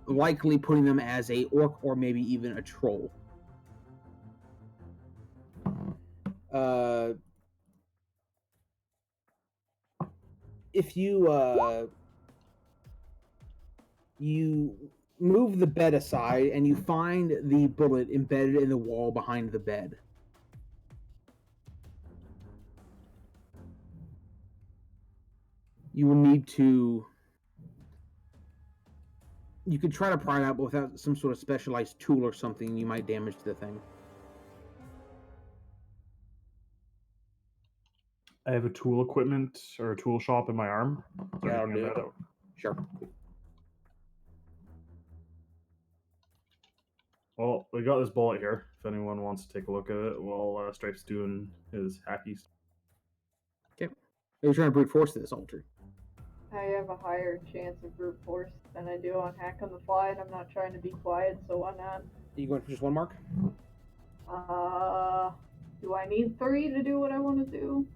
likely putting them as a orc or maybe even a troll. If you you move the bed aside and you find the bullet embedded in the wall behind the bed. You will need to... You could try to pry it out, but without some sort of specialized tool or something, you might damage the thing. I have a tool equipment or a tool shop in my arm. Is there That'll anything in do. there that- Sure. Well, we got this bullet here. If anyone wants to take a look at it while Strife's doing his hackies. Okay. You're trying to brute force this altar. I have a higher chance of brute force than I do on hack on the fly, and I'm not trying to be quiet, so why not? Are you going for just one mark? Do I need 3 to do what I want to do?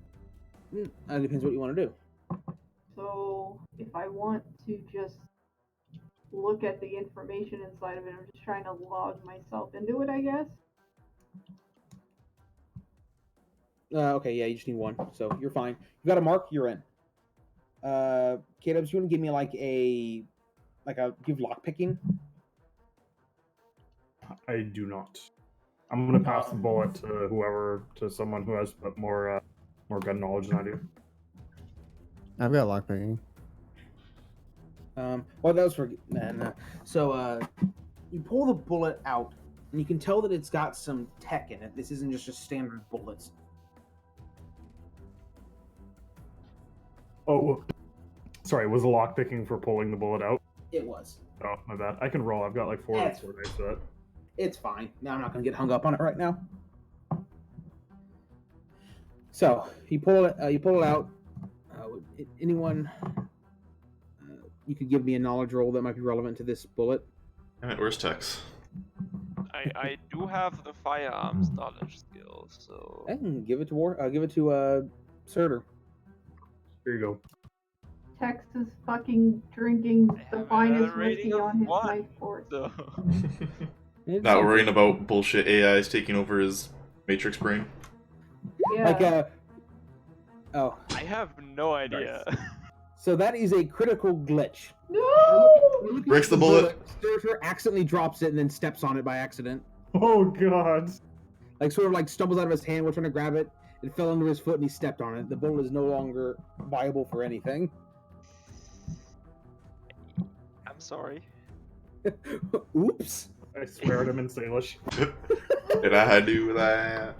It depends what you want to do. So, if I want to just look at the information inside of it, I'm just trying to log myself into it, I guess. Okay, yeah, you just need one, so you're fine. You got a mark, you're in. K-Dubs, you want to give me do you have lockpicking? I do not. I'm gonna pass the bullet to someone who has more gun knowledge than I do. I've got lockpicking. Well, that was for... Nah. So, you pull the bullet out, and you can tell that it's got some tech in it. This isn't just a standard bullets. Oh, sorry. Was the lockpicking for pulling the bullet out? It was. Oh, my bad. I can roll. I've got like 4 That's- dice for that. It's fine. Now I'm not going to get hung up on it right now. So, you pull it out. Anyone... you could give me a knowledge roll that might be relevant to this bullet. Alright, where's Tex? I do have the firearms knowledge skills, so I can give it to Surtur. Here you go. Tex is fucking drinking I the have finest another rating whiskey of on his 1. life force. so Not worrying about bullshit AIs taking over his Matrix brain. Yeah. Oh, I have no idea. so that is a critical glitch. No! Breaks the bullet. Surtur accidentally drops it and then steps on it by accident. Oh god. Like sort of like stumbles out of his hand. We're trying to grab it. It fell under his foot and he stepped on it. The bullet is no longer viable for anything. I'm sorry. Oops. I swear at him in Salish. Did I do that?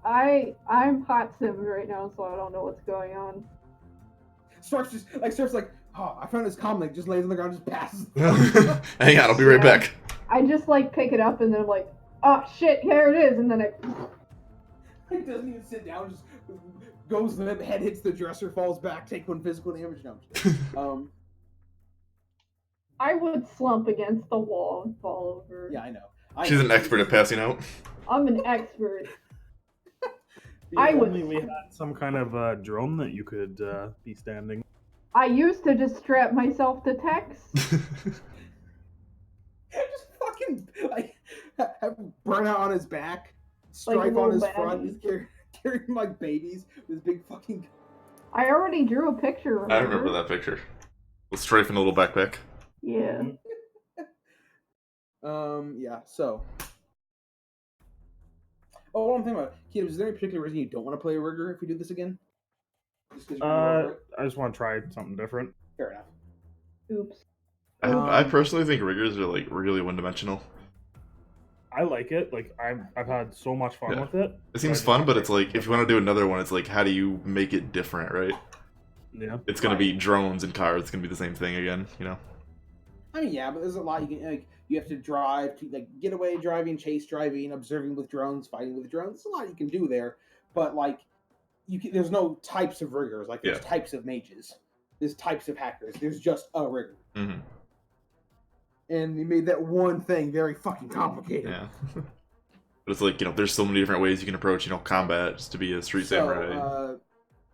I'm hot sims right now, so I don't know what's going on. Starts like, Oh, I found this comic. Just lays on the ground, just passes. Hang on, I'll be right Yeah. back. I just like pick it up and then I'm like, oh shit, here it is, and then It doesn't even sit down. Just goes. The head hits the dresser, falls back, take 1 physical damage. No. I would slump against the wall and fall over. Yeah, I know. She's an expert at passing out. I'm an expert. If I would- only we had some kind of drone that you could be standing. I used to just strap myself to text. Just fucking like have Burnout on his back, Like a Stryfe on little his baddie. front, just carrying like babies with his big fucking. I already drew a picture. I remember that picture. With Stryfe in a little backpack. Yeah. Yeah. So. Oh, what I'm thinking about, Kid, is there any particular reason you don't want to play a rigger if we do this again? Just because you're gonna go for it? I just want to try something different. Fair enough. Oops. I personally think riggers are like really one-dimensional. I like it. Like I've had so much fun Yeah. with it. It seems fun, but it's like if you want to do another one, it's like how do you make it different, right? Yeah. It's gonna be drones and cars. It's gonna be the same thing again, you know. I mean, yeah, but there's a lot you can like. You have to drive, to like getaway driving, chase driving, observing with drones, fighting with drones. There's a lot you can do there, but like, there's no types of riggers. Like there's types of mages, there's types of hackers. There's just a rigger, Mm-hmm. and you made that one thing very fucking complicated. Yeah. But it's like, you know, there's so many different ways you can approach, you know, combat just to be a street samurai.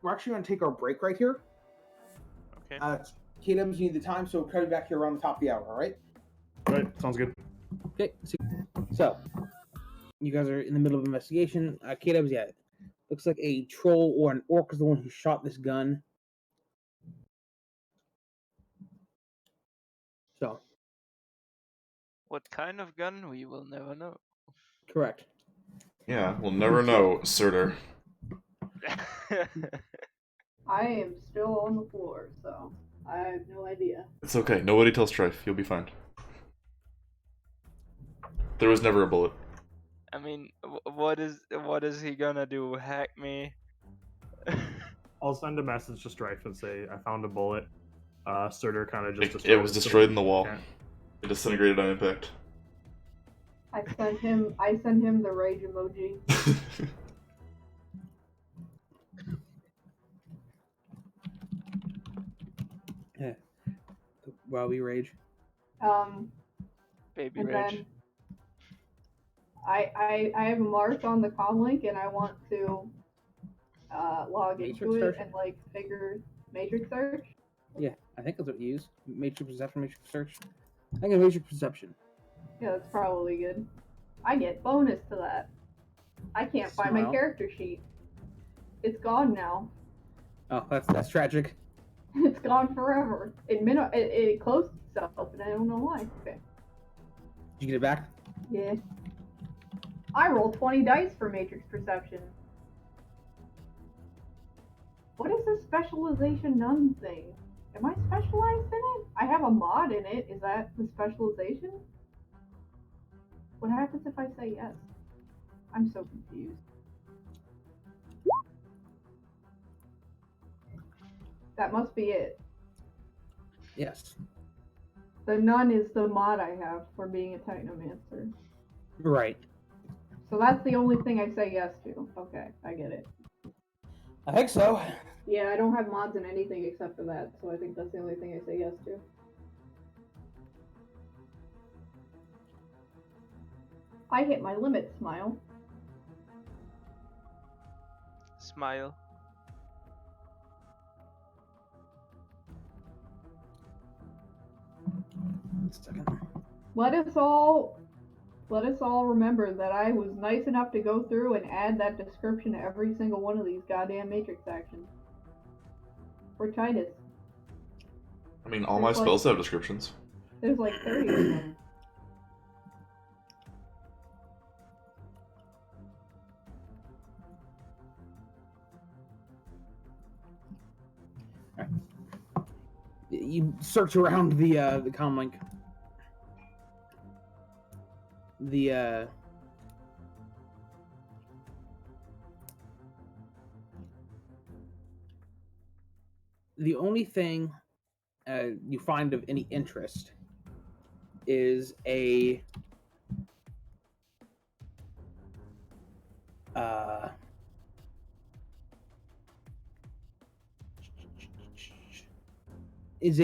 We're actually going to take our break right here. Okay. KWs, you need the time, so we'll cut it back here around the top of the hour, all right? Right. Sounds good. Okay. So, you guys are in the middle of investigation. KWs, yeah. Looks like a troll or an orc is the one who shot this gun. So. What kind of gun? We will never know. Correct. Yeah, we'll never know, Surtur. I am still on the floor, so I have no idea. It's okay. Nobody tells Stryfe. You'll be fine. There was never a bullet. I mean, what is he gonna do? Hack me? I'll send a message to Stryfe and say I found a bullet. Surtur kind of just It was destroyed in the wall. Yeah. It disintegrated on impact. I sent him the rage emoji. Yeah. While we rage. Baby And rage. then I have a mark on the comm link and I want to log Matrix into it search? and like figure matrix search. Yeah, I think that's what you use. Matrix perception, matrix search. I think it's matrix perception. Yeah, that's probably good. I get bonus to that. I can't find my Smile. character sheet. It's gone now. Oh, that's tragic. It's gone forever. It closed itself and I don't know why. Okay. Did you get it back? Yeah. I rolled 20 dice for matrix perception. What is this specialization none thing? Am I specialized in it? I have a mod in it. Is that the specialization? What happens if I say yes? I'm so confused. That must be it. Yes. The none is the mod I have for being a technomancer. Right. So that's the only thing I say yes to. Okay, I get it. I think so. Yeah, I don't have mods in anything except for that, so I think that's the only thing I say yes to. I hit my limit, smile. Smile. Let us all remember that I was nice enough to go through and add that description to every single one of these goddamn matrix actions. For Titus. I mean, all my spells have descriptions. There's like 30 of them. You search around the comm link. The only thing you find of any interest is a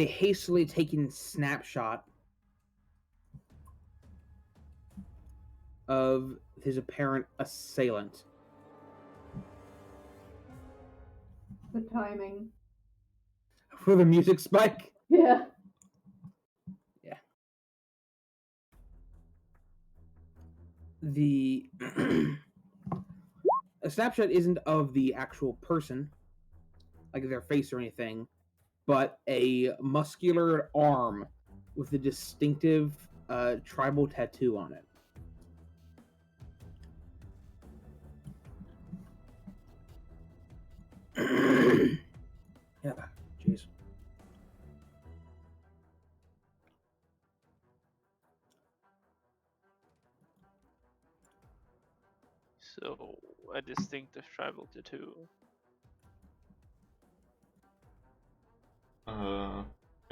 hastily taken snapshot of his apparent assailant. The timing. For the music spike? Yeah. Yeah. The a snapshot isn't of the actual person, like their face or anything, but a muscular arm with a distinctive tribal tattoo on it. Yeah, jeez. So, a distinctive tribal tattoo. Kind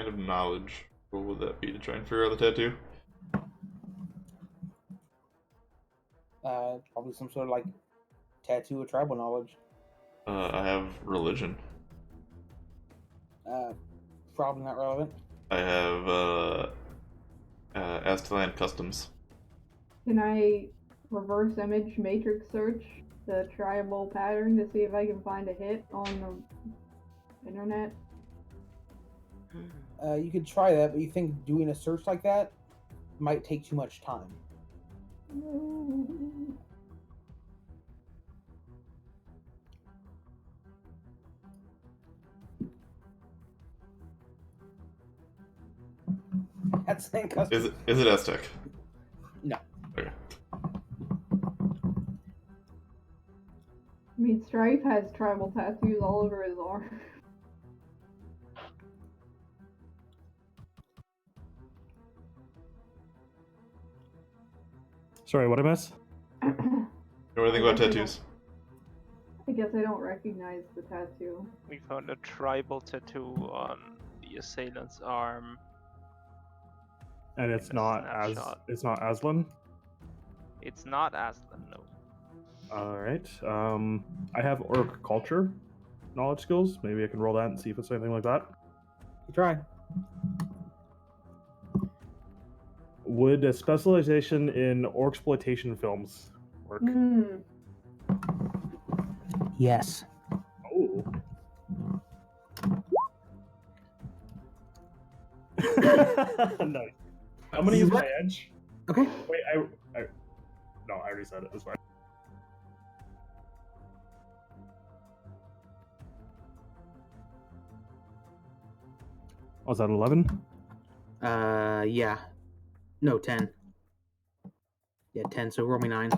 of knowledge. What would that be to try and figure out the tattoo? Probably some sort of like tattoo of tribal knowledge. I have religion. Probably not relevant. I have Aztlan customs. Can I reverse image matrix search the tribal pattern to see if I can find a hit on the internet? You could try that, but you think doing a search like that might take too much time. That's Is it Aztec? No. Okay. I mean, Stryfe has tribal tattoos all over his arm. Sorry, what I miss? What do you think about tattoos? I guess I don't recognize the tattoo. We found a tribal tattoo on the assailant's arm. And it's A not snapshot. it's not Aslan. It's not Aslan, no. All right. I have orc culture knowledge skills. Maybe I can roll that and see if it's anything like that. You try. Would a specialization in orc exploitation films work? Yes. Oh. Nice. I'm gonna use my edge. Okay. Wait, no, I already said it. It's fine. Was that 11? Yeah. No, 10. Yeah, 10, so roll me 9.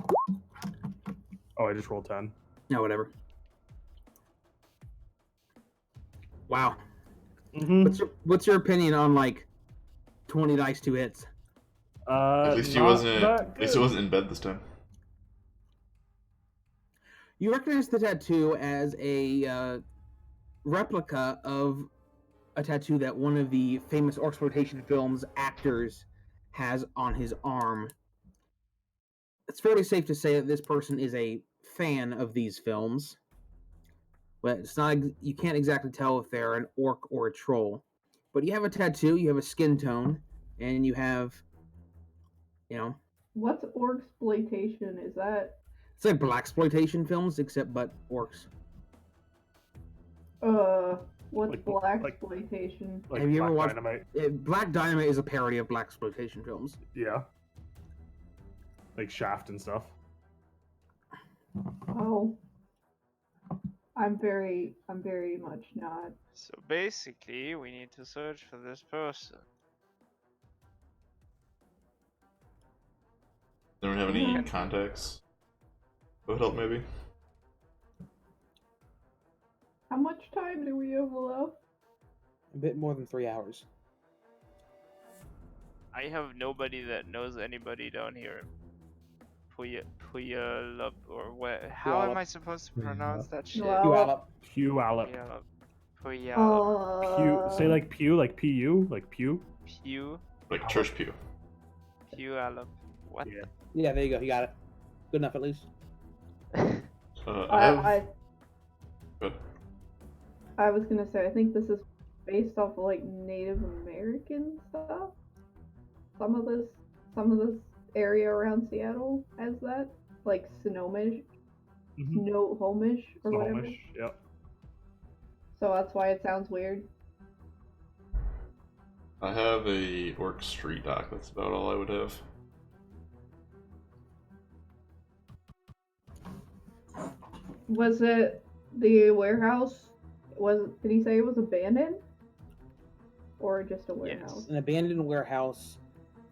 Oh, I just rolled 10. No, whatever. Wow. Mm-hmm. What's your opinion on like 20 dice 2 hits? At least he wasn't in bed this time. You recognize the tattoo as a replica of a tattoo that one of the famous exploitation films actors has on his arm. It's fairly safe to say that this person is a fan of these films, but it's not. You can't exactly tell if they're an orc or a troll. But you have a tattoo, you have a skin tone, and you have, What's orc-sploitation? Is that? It's like blaxploitation films, except but orcs. What's Like- blaxploitation? Like Have you ever Black watched- Dynamite? Black Dynamite is a parody of blaxploitation films. Yeah. Like Shaft and stuff. Oh. I'm very much not. So basically, we need to search for this person. Don't have any contacts. That would help, maybe. How much time do we have left? A bit more than 3 hours. I have nobody that knows anybody down here. Puyallup or what? How am I supposed to pronounce that shit? Well, Puyallup. Puyallup. Puyallup. Pew. Say like pew, like pu, like pew. Pew. Like church pew. Puyallup. What? Yeah. Yeah, there you go. You got it. Good enough, at least. I have. I Good. I was gonna say I think this is based off of like Native American stuff. Some of this area around Seattle has that, like Snohomish, Snohomish or whatever. Snohomish, yep. So that's why it sounds weird. I have a orc street dock. That's about all I would have. Was it the warehouse? Did he say it was abandoned? Or just a warehouse? An abandoned warehouse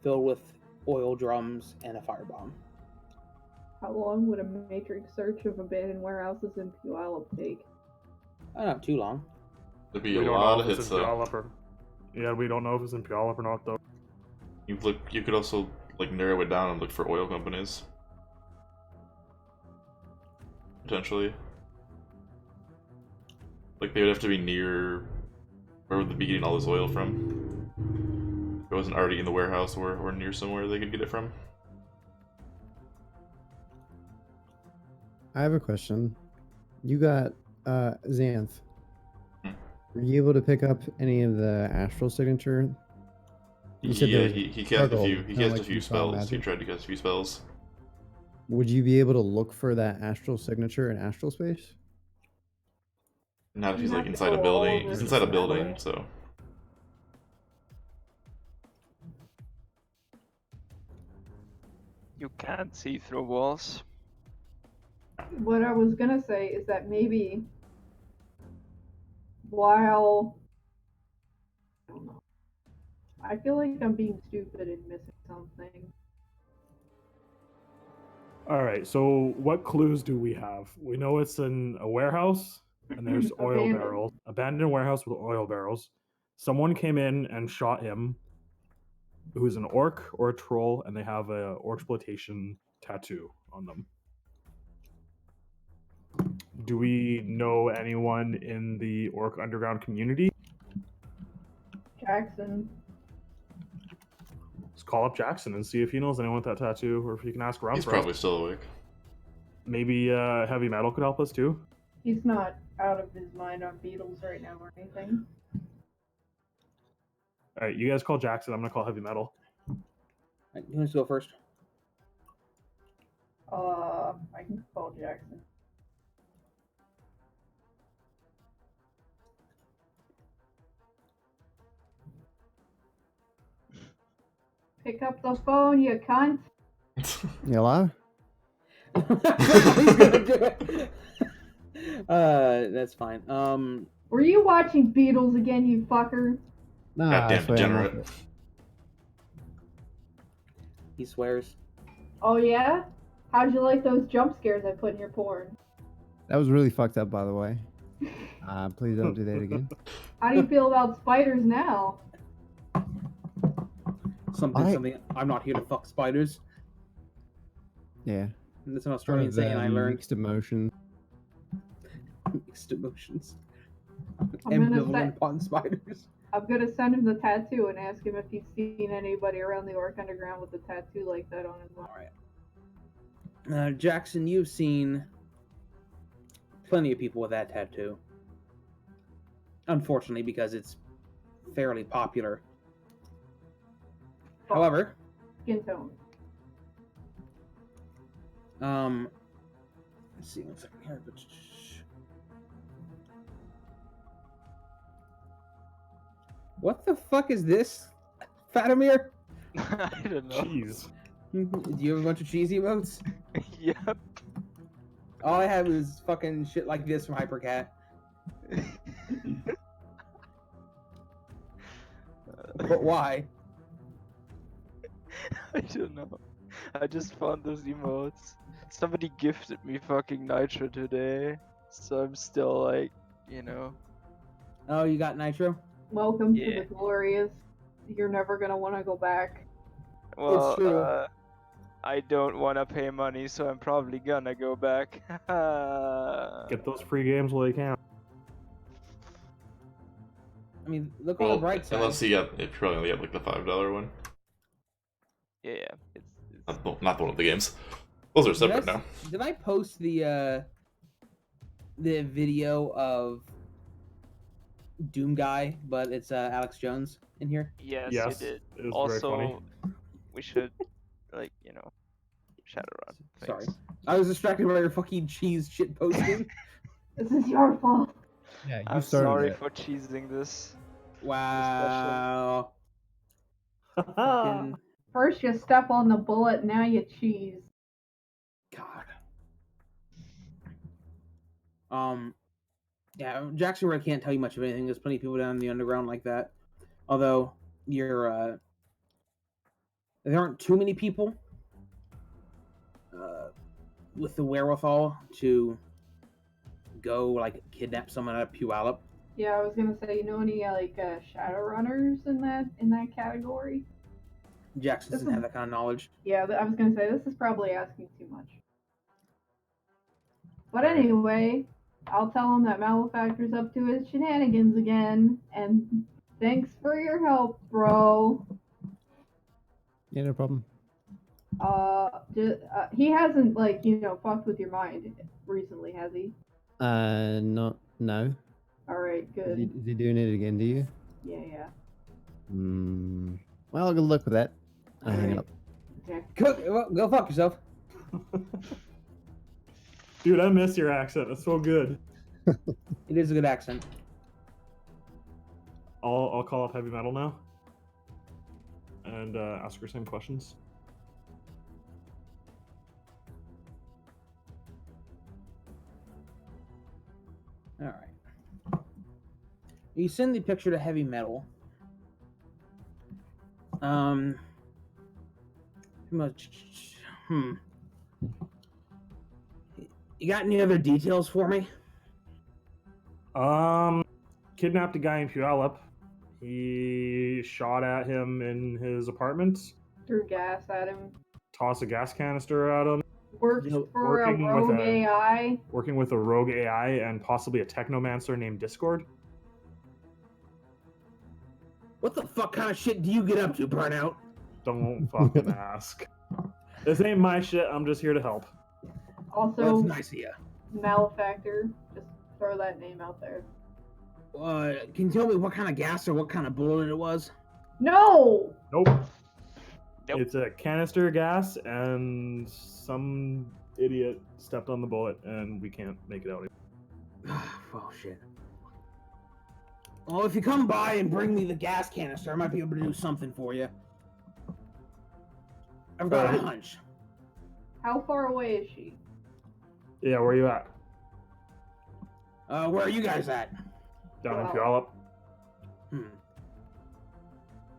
filled with oil drums and a firebomb. How long would a matrix search of abandoned warehouses in Puyallup take? Not too long. There'd be We a don't lot know of if it's hits in though. Puyallup or... Yeah, we don't know if it's in Puyallup or not though. You could also like narrow it down and look for oil companies. Potentially. Like they would have to be near where would they be getting all this oil from? If it wasn't already in the warehouse or near somewhere they could get it from. I have a question. You got Xanth. Hmm. Were you able to pick up any of the astral signature? You said there Yeah, was he cast a struggle, few. He kinda cast like a few you saw spells. He magic. tried to cast a few spells. Would you be able to look for that astral signature in astral space? Not if You he's like have to inside a go all building. over He's the inside a map. building, so You can't see through walls. What I was gonna say is that maybe while I don't know. I feel like I'm being stupid and missing something. Alright, so what clues do we have? We know it's in a warehouse and there's oil Abandoned. barrels. Abandoned warehouse with oil barrels. Someone came in and shot him, who's an orc or a troll, and they have a orc exploitation tattoo on them. Do we know anyone in the orc underground community? Jackson. Let's call up Jackson and see if he knows anyone with that tattoo, or if he can ask around he's for probably us. still awake. Maybe Heavy Metal could help us too. He's not out of his mind on Beatles right now or anything. Alright, you guys call Jackson, I'm gonna call Heavy Metal. Who wants to go first? I can call Jackson. Pick up the phone, you cunt. You alive? He's gonna do it. That's fine. Were you watching Beatles again, you fucker? Nah, Goddamn I swear I'm degenerate. off it. he swears. Oh yeah? How'd you like those jump scares I put in your porn? That was really fucked up, by the way. Please don't do that again. How do you feel about spiders now? Something. I'm not here to fuck spiders. Yeah. That's an Australian saying I learned. Mixed emotion. Mixed emotions. I'm gonna Ambivalent upon spiders. I'm gonna send him the tattoo and ask him if he's seen anybody around the Orc Underground with a tattoo like that on his arm. Alright. Jackson, you've seen plenty of people with that tattoo. Unfortunately, because it's fairly popular. However, Skin tone. let's see 1 second here. What the fuck is this, Fatimir? I don't know. Jeez. Do you have a bunch of cheese emotes? Yep. All I have is fucking shit like this from Hypercat. But why? I don't know. I just found those emotes. Somebody gifted me fucking Nitro today, so I'm still like, you know. Oh, you got Nitro? Welcome to Yeah. the glorious. You're never gonna want to go back. Well, true. I don't want to pay money, so I'm probably gonna go back. Get those free games while you can. I mean, look on the Well, bright side. unless you got, it probably only have like the $5 one. Yeah, it's Not one of the games. Those are separate now. Did I post the video of Doom Guy, but it's Alex Jones in here? yes, Yes, you did. it was very Also, funny. we should like Shadowrun. Sorry, Thanks. I was distracted by your fucking cheese shit posting. This is your fault. Yeah, you I'm started sorry it. for cheesing this. Wow. Fucking First you step on the bullet, now you cheese. God. Yeah, Jackson really can't tell you much of anything. There's plenty of people down in the underground like that. Although there aren't too many people with the wherewithal to go like kidnap someone out of Puyallup. Yeah, I was gonna say, you know any Shadowrunners in that category? Jackson doesn't have that kind of knowledge. Yeah, I was gonna say this is probably asking too much. But anyway, I'll tell him that Malefactor's up to his shenanigans again, and thanks for your help, bro. Yeah, no problem. He hasn't fucked with your mind recently, has he? No. All right, good. Is he doing it again? Do you? Yeah. Well, good luck with that. I hang up. Okay. Go fuck yourself. Dude, I miss your accent. It's so good. It is a good accent. I'll call up Heavy Metal now and ask her same questions. All right. You send the picture to Heavy Metal. You got any other details for me? Kidnapped a guy in Puyallup. He shot at him in his apartment. Threw gas at him. Tossed a gas canister at him. Works for a rogue AI. Working with a rogue AI and possibly a technomancer named Discord. What the fuck kind of shit do you get up to, Burnout? Don't fucking ask. This ain't my shit. I'm just here to help. Also, that's nice of you. Malefactor. Just throw that name out there. Can you tell me what kind of gas or what kind of bullet it was? No! Nope. It's a canister gas, and some idiot stepped on the bullet, and we can't make it out. Oh, shit. Well, if you come by and bring me the gas canister, I might be able to do something for you. I've got a hunch. How far away is she? Yeah, where are you at? Where are you guys at? Down in Puyallup.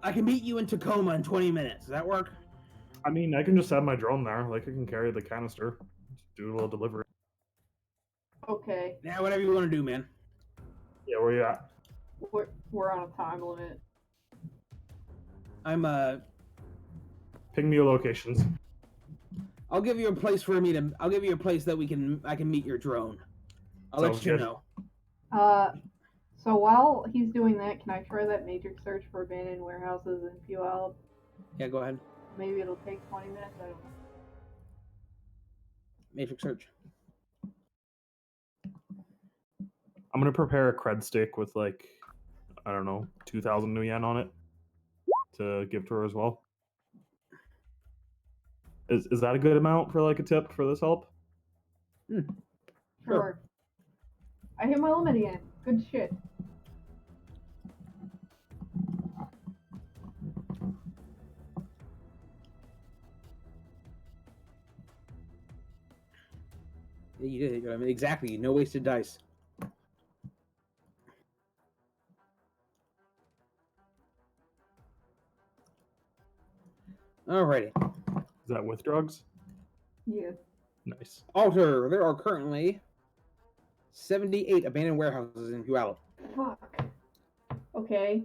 I can meet you in Tacoma in 20 minutes. Does that work? I mean, I can just have my drone there. Like, I can carry the canister. Just do a little delivery. Okay. Yeah, whatever you want to do, man. Yeah, where you at? We're on a time limit. I'm, Ping me your locations. I'll give you a place I'll give you a place that I can meet your drone. I'll let you know. So while he's doing that, can I try that matrix search for abandoned warehouses in Puyallup? Yeah, go ahead. Maybe it'll take 20 minutes, I don't know. Matrix search. I'm gonna prepare a cred stick with like, I don't know, 2,000 new yen on it to give to her as well. Is that a good amount for like a tip for this help? Sure. I hit my limit again. Good shit. Yeah, you did. I mean, exactly. No wasted dice. Alrighty. Is that with drugs? Yeah. Nice. Alter, there are currently 78 abandoned warehouses in Puyallup. Fuck. Okay.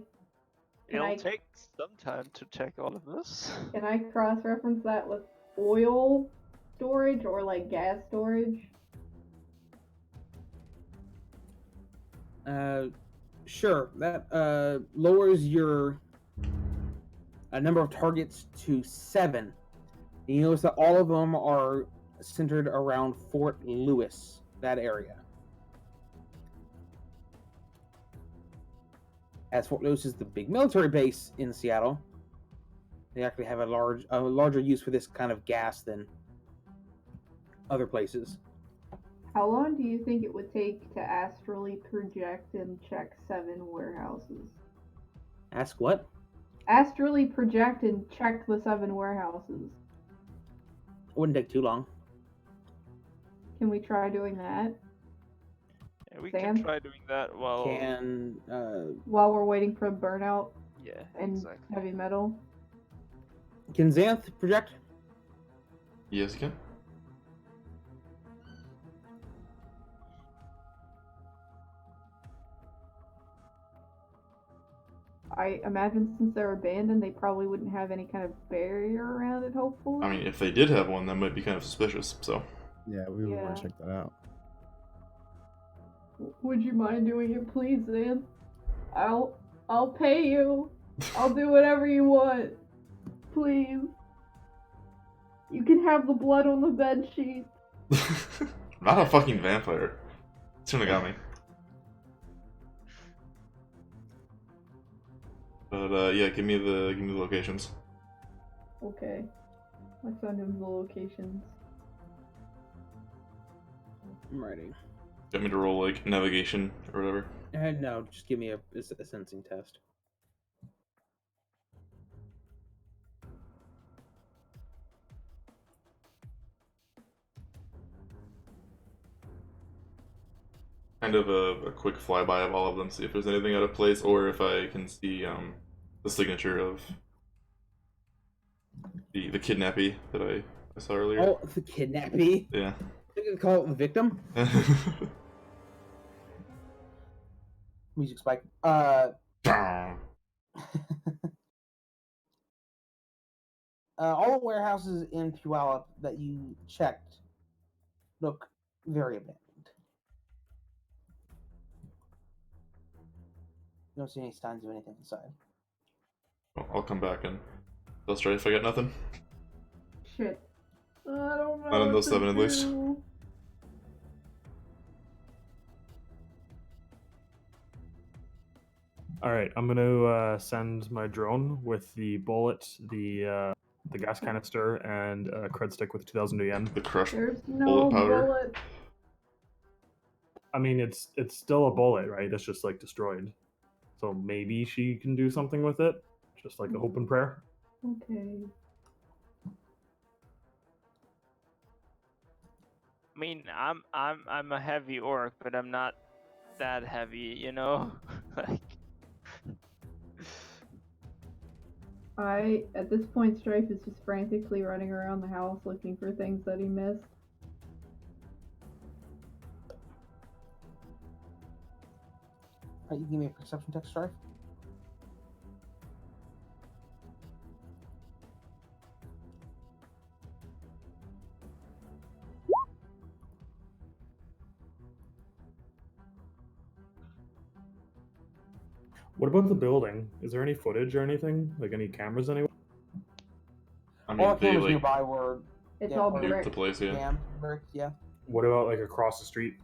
It'll take some time to check all of this. Can I cross-reference that with oil storage or like gas storage? Sure, that lowers your number of targets to 7. And you notice that all of them are centered around Fort Lewis, that area. As Fort Lewis is the big military base in Seattle, they actually have a larger use for this kind of gas than other places. How long do you think it would take to astrally project and check 7 warehouses? Ask what? Astrally project and check the 7 warehouses. It wouldn't take too long. Can we try doing that? Yeah, we Sam? can try doing that while. While we're waiting for Burnout Yeah, and exactly. Heavy Metal? Can Xanth project? Yes, you can. I imagine since they're abandoned, they probably wouldn't have any kind of barrier around it, hopefully. I mean, if they did have one, that might be kind of suspicious, so. Yeah, we would want to check that out. Would you mind doing it, please, Xanth? I'll pay you. I'll do whatever you want. Please. You can have the blood on the bed sheet. Not a fucking vampire. Shouldn't have got me. But yeah, give me the locations. Okay. I found him the locations. I'm writing. Do you want me to roll like navigation or whatever? No, just give me a sensing test. Kind of a quick flyby of all of them, see if there's anything out of place, or if I can see the signature of the kidnappee that I saw earlier. Oh, the kidnappee? Yeah. I think they call it the victim. Music spike. All the warehouses in Puyallup that you checked look very abandoned. You don't see any signs of anything inside. I'll come back and tell Stryfe I got nothing. Shit. I don't know. Not in what those to 7 at least. do. All right, I'm gonna send my drone with the bullet, the gas canister, and a cred stick with 2,000 yen. The crushed There's no bullet powder. bullet. I mean, it's still a bullet, right? It's just like destroyed. So maybe she can do something with it, just like a hope and prayer. Okay. I mean, I'm a heavy orc, but I'm not that heavy, you know. Like. At this point, Stryfe is just frantically running around the house looking for things that he missed. You give me a perception check, Stryfe. What about the building? Is there any footage or anything? Like any cameras anywhere? I mean, All the they cameras like nearby were It's all nuked brick. the place, yeah. jammed. Bricked, yeah. What about like across the street?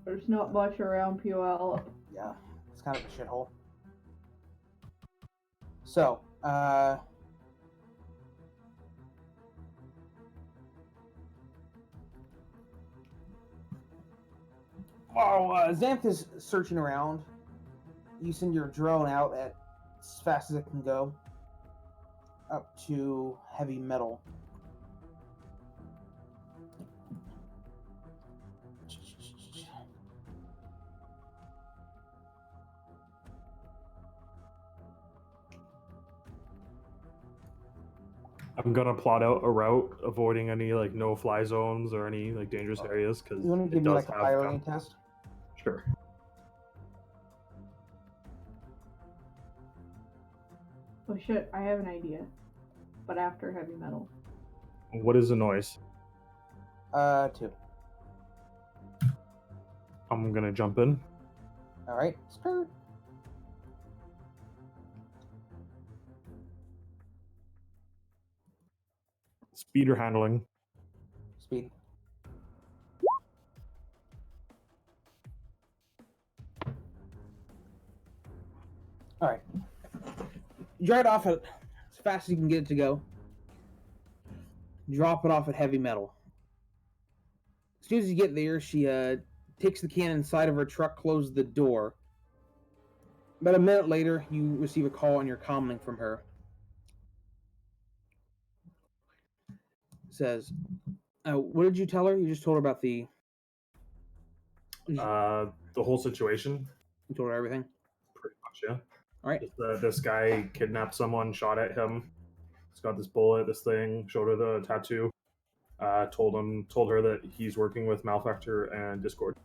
There's not much around Puyallup. Yeah, it's kind of a shithole. So, while Xanth is searching around, you send your drone out at as fast as it can go up to Heavy Metal. I'm gonna plot out a route, avoiding any like no-fly zones or any like dangerous areas because You want to give me like a piloting test? Sure. Oh shit, I have an idea. But after Heavy Metal. What is the noise? 2. I'm gonna jump in. All right. Skirt. Speed or handling? Speed. All right. You dry it off as fast as you can get it to go. Drop it off at heavy metal. As soon as you get there, she takes the can inside of her truck, closes the door. About a minute later, you receive a call on your comlink from her. It says, what did you tell her? You just told her about the whole situation. You told her everything? Pretty much, yeah. All right. This guy kidnapped someone, shot at him. He's got this bullet, this thing. Showed her the tattoo. Told her that he's working with Malefactor and Discord.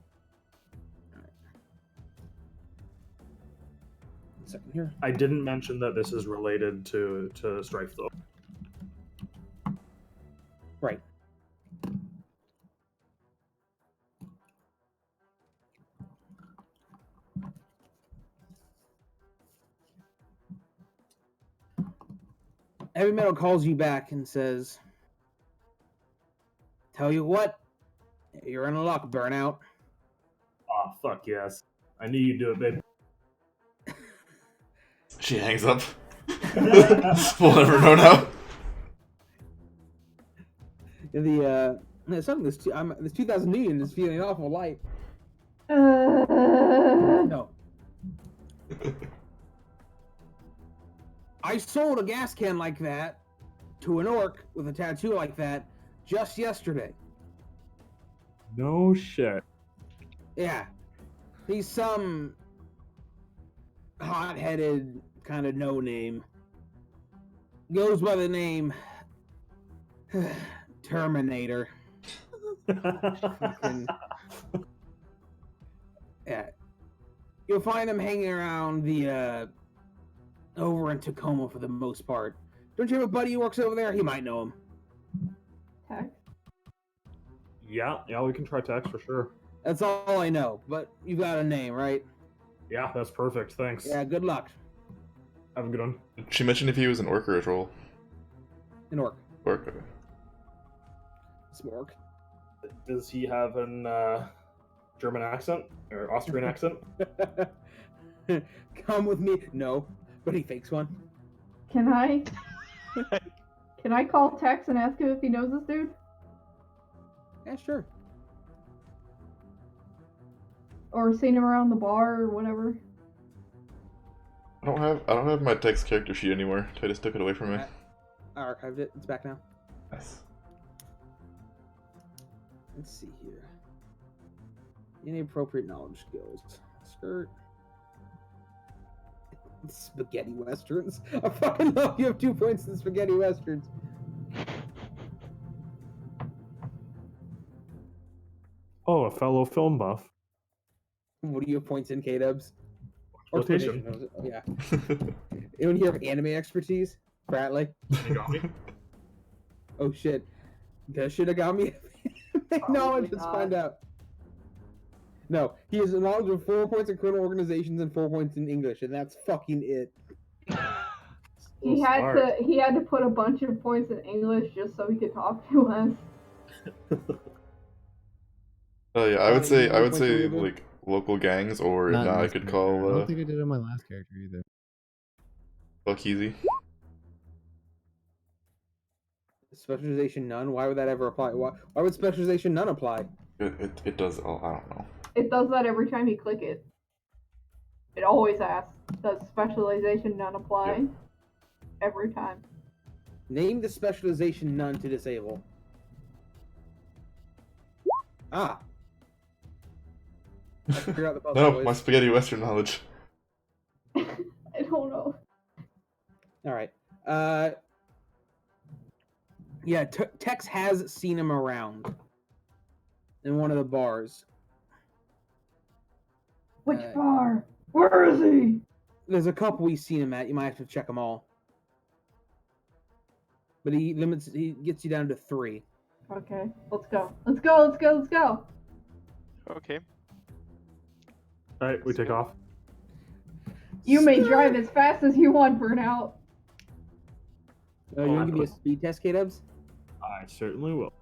All right. One second here. I didn't mention that this is related to Stryfe though. Right. Heavy Metal calls you back and says, tell you what, you're in luck, Burnout. Aw, fuck yes. I knew you'd do it, babe. She hangs up. We'll never know now. This 2000 Union is feeling awful light. Uh, No. I sold a gas can like that to an orc with a tattoo like that just yesterday. No shit. Yeah. He's some hot-headed kind of no-name. Goes by the name Terminator. Fucking- yeah. You'll find him hanging around the over in Tacoma for the most part. Don't you have a buddy who works over there? He might know him. Text. Yeah, we can try text for sure. That's all I know, but you got a name, right? Yeah, that's perfect. Thanks. Yeah, good luck. Have a good one. She mentioned if he was an orc or a troll. An orc. Orc. Okay. It's an orc. Does he have an German accent or Austrian accent? Come with me. No, but he fakes one. Can I call Tex and ask him if he knows this dude? Yeah, sure. Or seen him around the bar or whatever? I don't have my text character sheet anymore. Titus took it away from me. I archived it. It's back now. Nice. Let's see here. Any appropriate knowledge skills? Skirt. Spaghetti westerns. I fucking love you have 2 points in spaghetti westerns. Oh, a fellow film buff. What do you have points in, K-dubs? Rotation. Yeah. Anyone here have anime expertise? Bradley? You got me? Oh shit. Does Shinigami have knowledge? Let's not. find out. No, he has a knowledge of 4 points in criminal organizations and 4 points in English, and that's fucking it. He had smart. to put a bunch of points in English just so he could talk to us. Oh yeah, I would say like local gangs, or if Not not, in I this could character. I call don't think I did it on my last character either. Easy. Specialization none? Why would that ever apply? Why would specialization none apply? It does. Oh, I don't know. It does that every time you click it. It always asks, does specialization none apply? Yep. Every time. Name the specialization none to disable. Ah. I figured out the puzzle, No, boys. my spaghetti western knowledge. I don't know. All right. Yeah, Tex has seen him around in one of the bars. Which bar? Where is he? There's a couple we've seen him at. You might have to check them all. But he gets you down to 3. Okay, let's go. Let's go. Okay. All right, we take off. You may drive as fast as you want, Burnout. You want to give me a speed test, K-Dubs? I certainly will.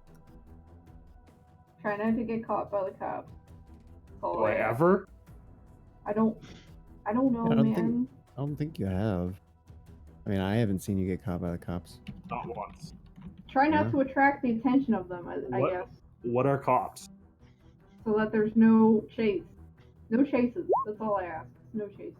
Try not to get caught by the cops. Do I ever? I don't know, man. I don't think you have. I mean, I haven't seen you get caught by the cops. Not once. Try not to attract the attention of them, I guess. What are cops? So that there's no chase. No chases. That's all I ask. No chases.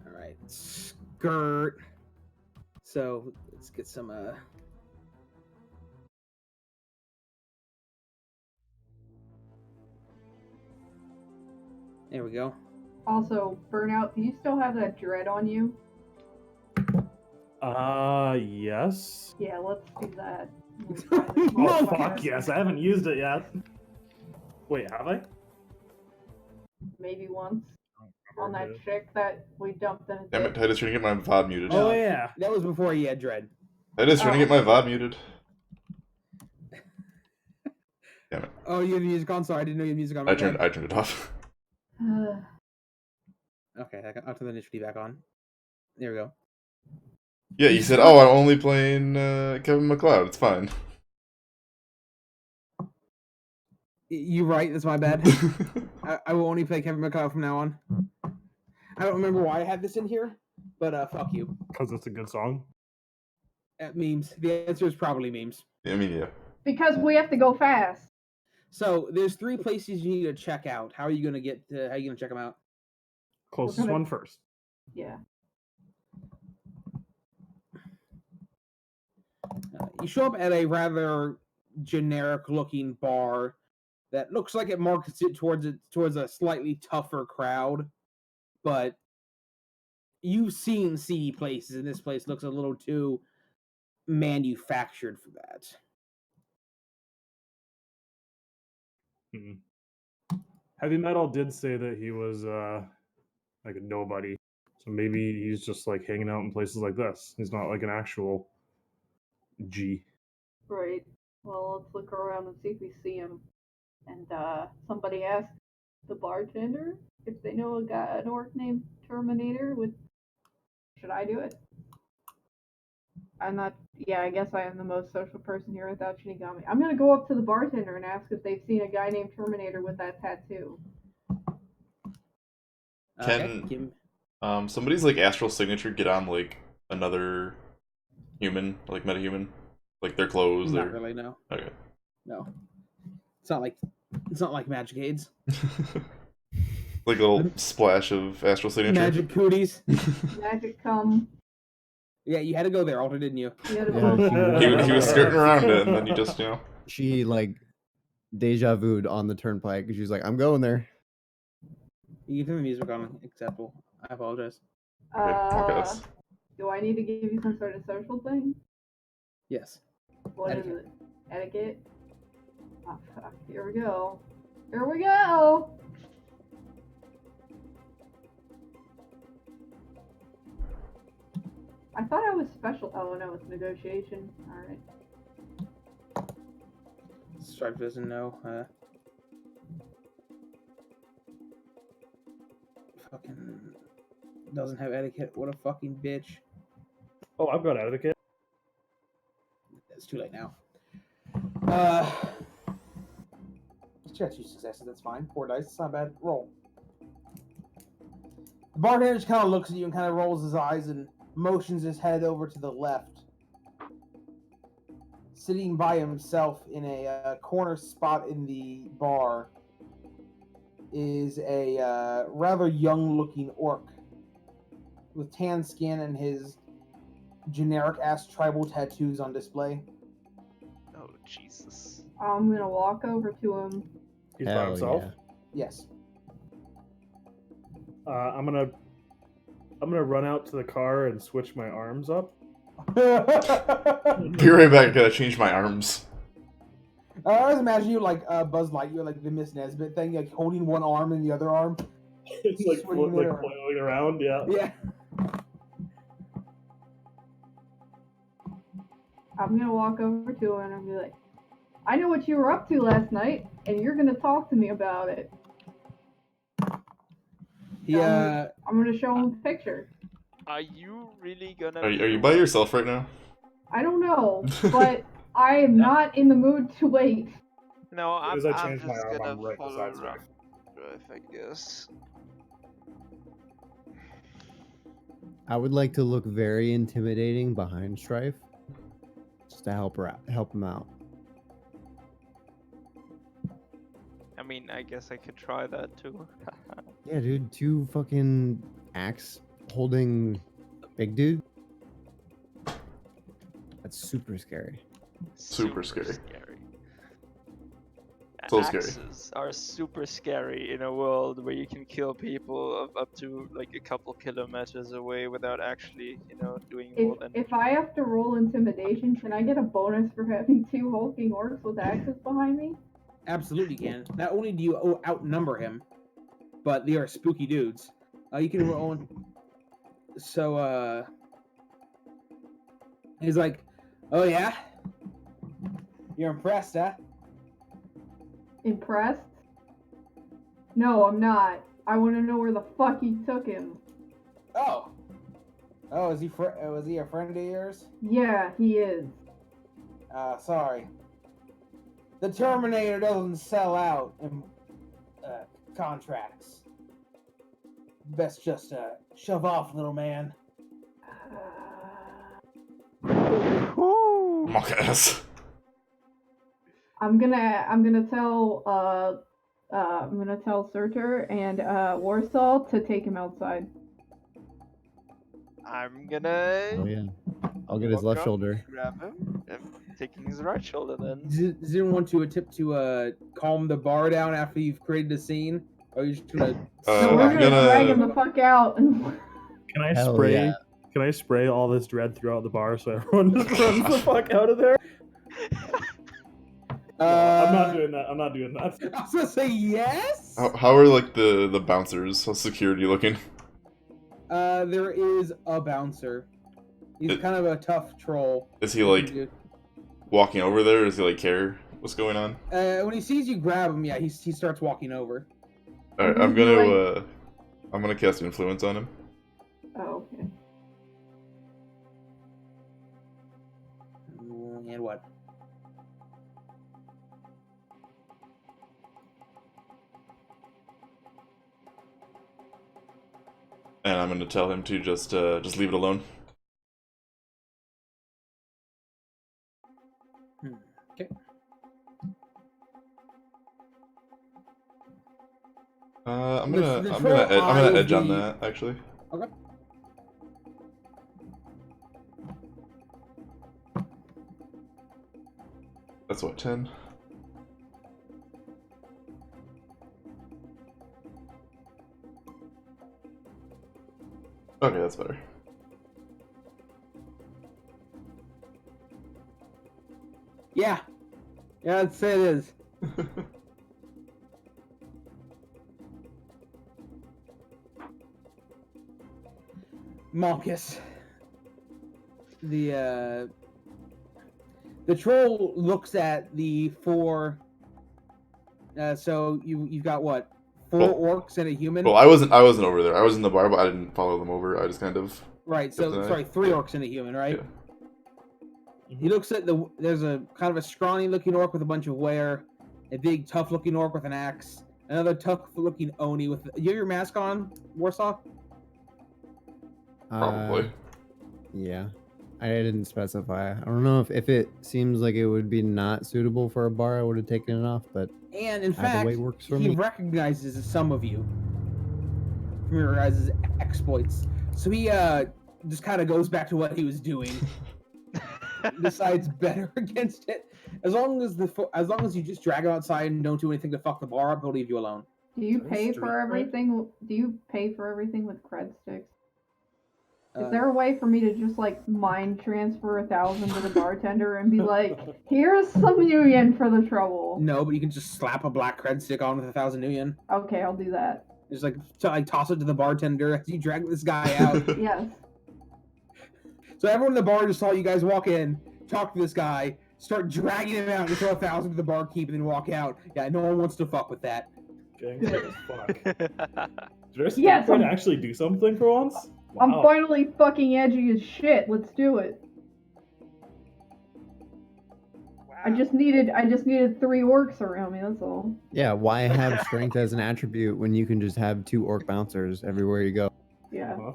All right, skirt. So let's get some. There we go. Also, Burnout, do you still have that dread on you? Yes. Yeah, let's do that. Oh, fuck yes, I haven't used it yet. Wait, have I? Maybe once. On that chick that we dumped in. Damn it, Titus, trying to get my VOD muted. Oh, yeah. That was before he had dread. Titus, trying to get my VOD muted. Damn it. Oh, you have music on? Sorry, I didn't know you had music on. I turned it off. Okay, I'll turn the initiative back on. There we go. Yeah, you said, oh, I'm only playing Kevin McLeod. It's fine. You're right, that's my bad. I will only play Kevin McLeod from now on. I don't remember why I had this in here, but fuck you. Because it's a good song? Memes. The answer is probably memes. I mean, yeah. Because we have to go fast. So there's 3 places you need to check out. How are you gonna check them out? Closest one first. Yeah. You show up at a rather generic-looking bar that looks like it markets it towards a slightly tougher crowd, but you've seen seedy places, and this place looks a little too manufactured for that. Heavy Metal did say that he was like a nobody, so maybe he's just like hanging out in places like this. He's not like an actual G. Right. Well, let's look around and see if we see him. And somebody asked the bartender if they know an orc named Terminator. Should I do it? I'm not. Yeah, I guess I am the most social person here without Shinigami. I'm gonna go up to the bartender and ask if they've seen a guy named Terminator with that tattoo. Can somebody's like astral signature get on like another human, like metahuman, like their clothes? Not really, no. Okay. No. It's not like Magic Aids. Like a little splash of astral signature. Magic cooties. Magic cum. Yeah, you had to go there, Alter, didn't you? Yeah, he was skirting around it, and then you just, She like deja vu'd on the turnpike. She was like, "I'm going there." You can turn the music on. Acceptable. I apologize. Do I need to give you some sort of social thing? Yes. What is it? Etiquette? Oh, fuck. Here we go. Here we go! I thought I was special. Oh, no, it's negotiation. Alright. Stryfe doesn't know. Fucking doesn't have etiquette. What a fucking bitch. Oh, I've got etiquette. It's too late now. Just 2 successes. That's fine. 4 dice. It's not bad. Roll. The bartender just kind of looks at you and kind of rolls his eyes and motions his head over to the left. Sitting by himself in a corner spot in the bar is a rather young-looking orc with tan skin and his generic-ass tribal tattoos on display. Oh, Jesus. I'm gonna walk over to him. He's by himself? Yeah. Yes. I'm gonna run out to the car and switch my arms up. Be right back, gotta change my arms. I always imagine you like Buzz Lightyear, like the Miss Nesbit thing, like holding one arm and the other arm. It's like flailing around, yeah. Yeah. I'm gonna walk over to him and I'm be like, I know what you were up to last night, and you're gonna talk to me about it. Yeah. I'm gonna show him a picture. Are you really gonna Are be you the by one- yourself right now? I don't know, but I am not in the mood to wait. No, As I I'm change my just arm, gonna I'm right follow beside around Stryfe. Stryfe, I guess. I would like to look very intimidating behind Stryfe, just to help him out. I mean, I guess I could try that too. Yeah, dude, 2 fucking axe holding big dude. That's super scary. Super scary. So scary. Axes are super scary in a world where you can kill people up to like a couple kilometers away without actually, doing more than. If I have to roll intimidation, can I get a bonus for having 2 hulking orcs with axes behind me? Absolutely can. Not only do you outnumber him, but they are spooky dudes. You can roll. So, he's like, "Oh yeah, you're impressed, huh?" Impressed? No, I'm not. I want to know where the fuck he took him. Oh, is he? Was he a friend of yours? Yeah, he is. Sorry. The Terminator doesn't sell out in contracts. Best just shove off, little man. Mock ass. I'm gonna tell Surtur and Warsaw to take him outside. I'm gonna Oh yeah, I'll get his walk left up, shoulder. grab him, and taking his right shoulder then. Does anyone want to attempt to calm the bar down after you've created a scene? Or are you just gonna? So we're I'm gonna drag him gonna. the fuck out. Can I Hell spray? yeah. Can I spray all this dread throughout the bar so everyone just runs the fuck out of there? No, I'm not doing that. I'm not doing that. I was gonna say yes. How are like the bouncers? How's security looking? There is a bouncer. He's kind of a tough troll. Is he like walking over there? Does he like care what's going on? When he sees you grab him, yeah, he starts walking over. All right, I'm gonna cast influence on him. Oh, okay. And what? And I'm gonna tell him to just leave it alone. Okay. I'm The gonna edge on that actually. Okay. That's what, 10? Okay, that's better. Yeah, I'd say it is. Malchus. The troll looks at the 4. So you've got what? 4 orcs and a human. Well, I wasn't over there. I was in the bar, but I didn't follow them over. I just kind of. Right. So sorry, 3 orcs and a human, right? Yeah. He looks at there's a kind of a scrawny looking orc with a bunch of wear, a big tough looking orc with an axe, another tough looking oni with. You have your mask on, Warsaw? Probably. Yeah. I didn't specify. I don't know if it seems like it would be not suitable for a bar, I would have taken it off, but And in either fact, way works for he me. recognizes some of you from your guys' exploits. So he just kind of goes back to what he was doing. Decides better against it. As long as you just drag him outside and don't do anything to fuck the bar up, he'll leave you alone. Do you Is that pay street for cred? everything? Do you pay for everything with cred sticks? Is there a way for me to just like mind transfer 1,000 to the bartender and be like, "Here's some new yen for the trouble"? No, but you can just slap a black cred stick on with 1,000 new yen. Okay, I'll do that. Just like toss it to the bartender as you drag this guy out. Yes. So everyone in the bar just saw you guys walk in, talk to this guy, start dragging him out and throw 1,000 to the barkeep and then walk out. Yeah, no one wants to fuck with that. Gangster as fuck. Did our Yes, yes, I'm- actually do something for once? I'm Wow. finally fucking edgy as shit. Let's do it. I just needed 3 orcs around me, that's all. Yeah, why have strength as an attribute when you can just have 2 orc bouncers everywhere you go? Yeah. Uh-huh.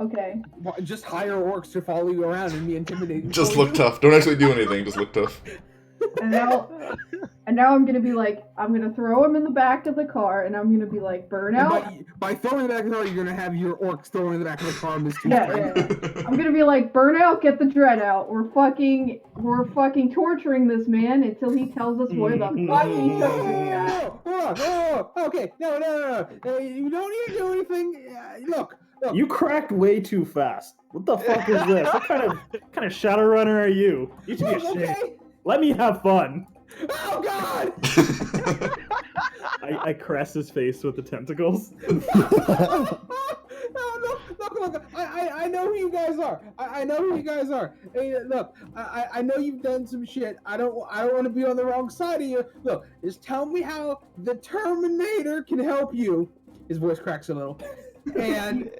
Okay. Just hire orcs to follow you around and be intimidating. Just for look you. tough. Don't actually do anything. Just look tough. And now I'm gonna be like, I'm gonna throw him in the back of the car, and I'm gonna be like, And Burnout. by throwing in the back of the car, you're gonna have your orcs throwing in the back of the car and this Yeah. I'm gonna be like, Burnout, get the dread out. We're fucking torturing this man until he tells us where the fuck he took it. Okay, no. You don't need to do anything. Look. You cracked way too fast. What the fuck is this? What kind of Shadowrunner are you? You should be ashamed. Okay. Let me have fun. Oh God! I caress his face with the tentacles. Look! I know who you guys are. I know who you guys are. Hey, look, I know you've done some shit. I don't want to be on the wrong side of you. Look, just tell me how the Terminator can help you. His voice cracks a little, and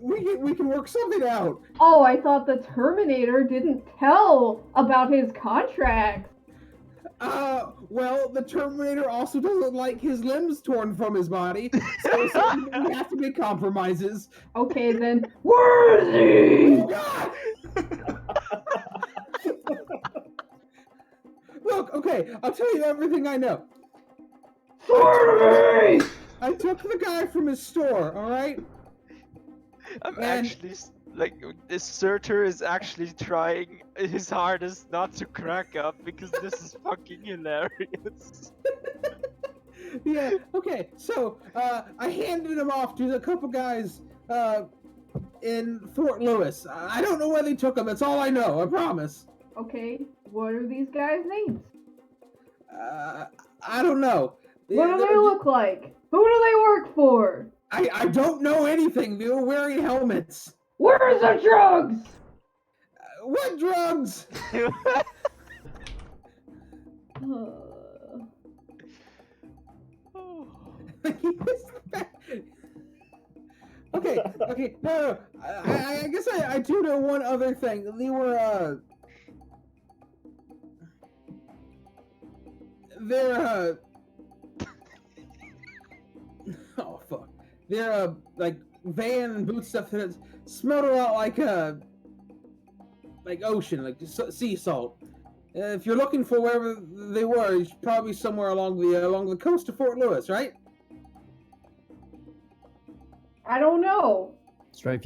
we can work something out. Oh, I thought the Terminator didn't tell about his contract. Well, the Terminator also doesn't like his limbs torn from his body, so we have to make compromises. Okay, then. Worthy! Oh, God! Look, okay, I'll tell you everything I know. Worthy! I took the guy from his store, alright? I'm And- actually like this Surtur is actually trying his hardest not to crack up because this is fucking hilarious. Yeah, okay, so, I handed him off to a couple guys, in Fort Lewis. I don't know where they took him, that's all I know, I promise. Okay, what are these guys' names? I don't know. What do they look like? Who do they work for? I don't know anything, they were wearing helmets. Where's the drugs? What drugs? Okay, no. I guess I do know one other thing. They were, they're, oh, fuck. They're, like, van and boot stuff that smelled a lot like ocean, like sea salt. If you're looking for wherever they were, it's probably somewhere along the coast of Fort Lewis, right? I don't know. Stryfe,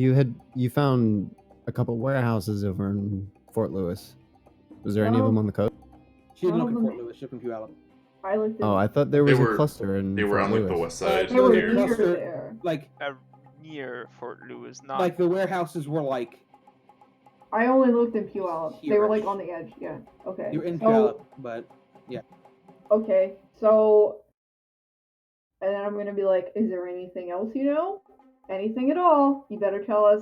you found a couple warehouses over in Fort Lewis. Was there any of them on the coast? She didn't One look of at them- Fort Lewis, she looked in Puyallup. I looked at Oh, I thought there was were- a cluster in They were Fort on like Lewis. the west side. they were Near- near cluster- there. Like Near Fort Lewis, not like the warehouses were like I only looked in Puyallup. They were like Here-ish. on the edge. Yeah. Okay. you're in So- Puyallup, but Okay, so, and then I'm gonna be like, is there anything else you know? Anything at all? You better tell us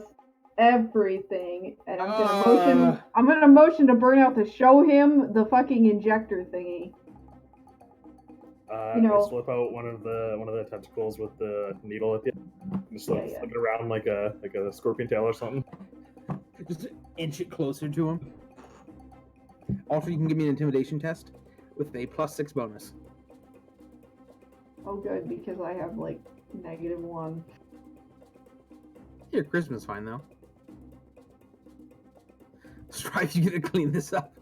everything. And I'm gonna motion to Burnout to show him the fucking injector thingy. You know- I slip out one of the tentacles with the needle at the end. Just like Yeah. flip it around like a scorpion tail or something. just inch it closer to him. Also, you can give me an intimidation test with a +6 bonus. Oh, good, because I have like -1. Your charisma's fine though. Stryfe, you gonna clean this up?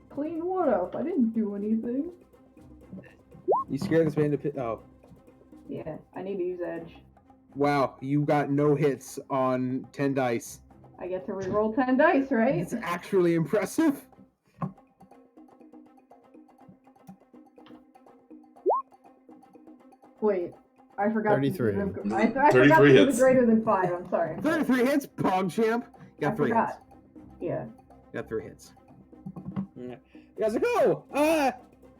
Clean what up? I didn't do anything. You scared this man to pit? Oh, Yeah, I need to use edge. wow! You got no hits on 10 dice. I get to reroll 10 dice, right? It's actually impressive. Wait, I forgot. 33. I 33 forgot to do the hits. greater than 5. I'm sorry. 33 hits, PogChamp. Got I 3 hits. forgot. Yeah. Got 3 hits. Yeah. You guys like, oh,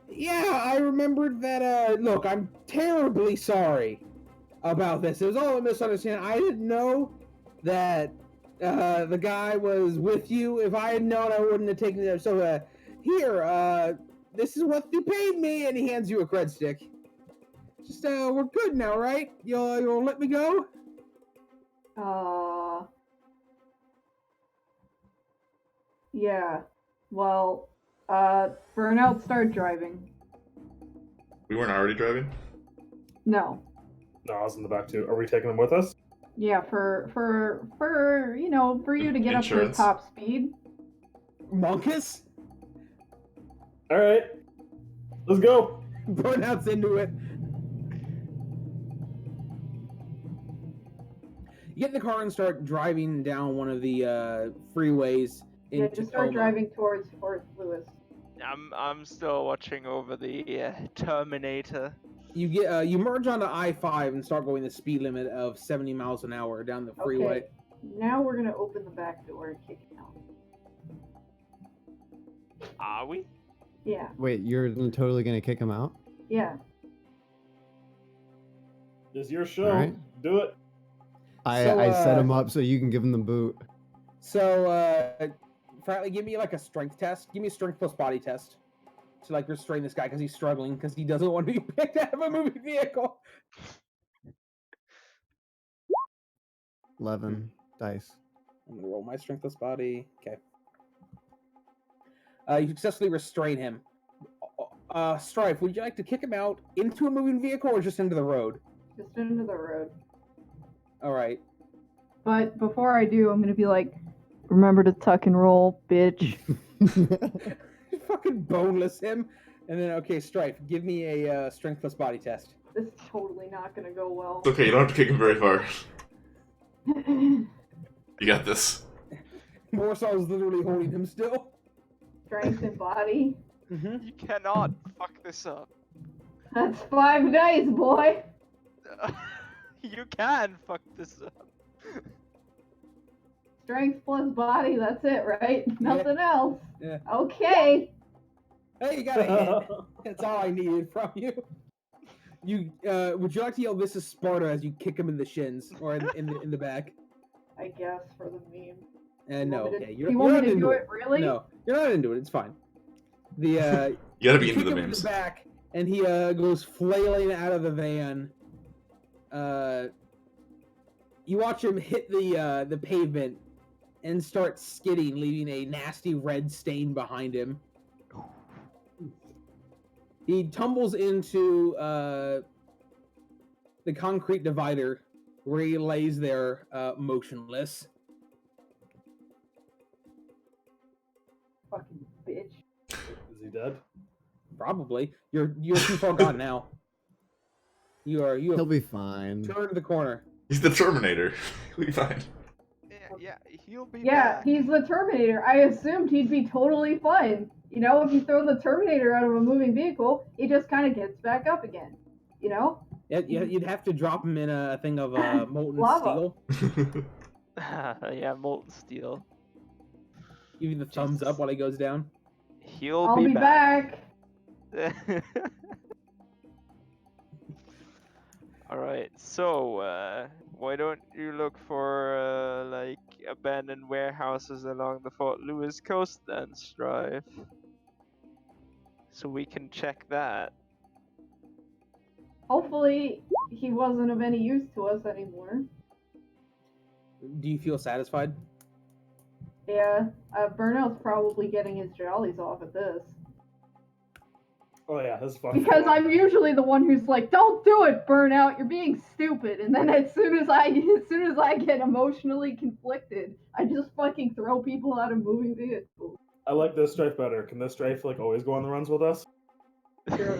yeah, I remembered that, look, I'm terribly sorry about this. It was all a misunderstanding. I didn't know that the guy was with you. If I had known, I wouldn't have taken it. So here, this is what you paid me, and he hands you a cred stick. Just we're good now, right? You'll let me go? Yeah. Well, Burnout, start driving. We weren't already driving? No. No, I was in the back too. Are we taking them with us? Yeah, for you to get Insurance. up to top speed. Monkus? All right, let's go. Burnout's into it. You get in the car and start driving down one of the freeways. Yeah, just start driving towards Fort Lewis. I'm still watching over the Terminator. You get you merge onto I-5 and start going the speed limit of 70 miles an hour down the freeway. Okay. Now we're gonna open the back door and kick him out. Are we? Yeah. Wait, you're totally gonna kick him out? Yeah. It's your show. All right. Do it. I So, set him up so you can give him the boot. So, Fratly, give me like a strength test. Give me a strength plus body test to like restrain this guy because he's struggling because he doesn't want to be picked out of a moving vehicle. 11 dice. I'm gonna roll my strength plus body. Okay. You successfully restrain him. Stryfe, would you like to kick him out into a moving vehicle or just into the road? Just into the road. All right. But before I do, I'm gonna be like, remember to tuck and roll, bitch. Fucking boneless him. And then, okay, Stryfe, give me a strength plus body test. This is totally not gonna go well. It's okay, you don't have to kick him very far. You got this. Warsaw is literally holding him still. Strength and body. Mm-hmm. You cannot fuck this up. That's 5 dice, boy. You can fuck this up. Strength plus body, that's it, right? Nothing else. Yeah. Okay. Hey, you got a hit. That's all I needed from you. You would you like to yell "This is Sparta" as you kick him in the shins or in the back? I guess for the meme. No, Want me to- okay. you want not me to into do it really? No, you're not into it. It's fine. The You gotta be you into kick the him in memes. the back, and he goes flailing out of the van. You watch him hit the pavement and start skidding, leaving a nasty red stain behind him. He tumbles into the concrete divider where he lays there motionless. Fucking bitch. Is he dead? Probably. You're too far gone now. You He'll have be fine. turned the corner. He's the Terminator. He'll be fine. Yeah, he'll be Yeah, back. he's the Terminator. I assumed he'd be totally fine. You know, if you throw the Terminator out of a moving vehicle, he just kind of gets back up again. You know? You'd have to drop him in a thing of molten Lava. steel. Yeah, molten steel. Give you the thumbs up while he goes down. He'll I'll be back. Alright, so why don't you look for like abandoned warehouses along the Fort Lewis coast then, Stryfe? So we can check that. Hopefully, he wasn't of any use to us anymore. Do you feel satisfied? Yeah, Burnout's probably getting his jollies off at this. Oh yeah, this is fucking. Because I'm usually the one who's like, "Don't do it, Burnout. You're being stupid." And then as soon as I get emotionally conflicted, I just fucking throw people out of moving vehicles. I like this Stryfe better. Can this Stryfe like always go on the runs with us? Sure.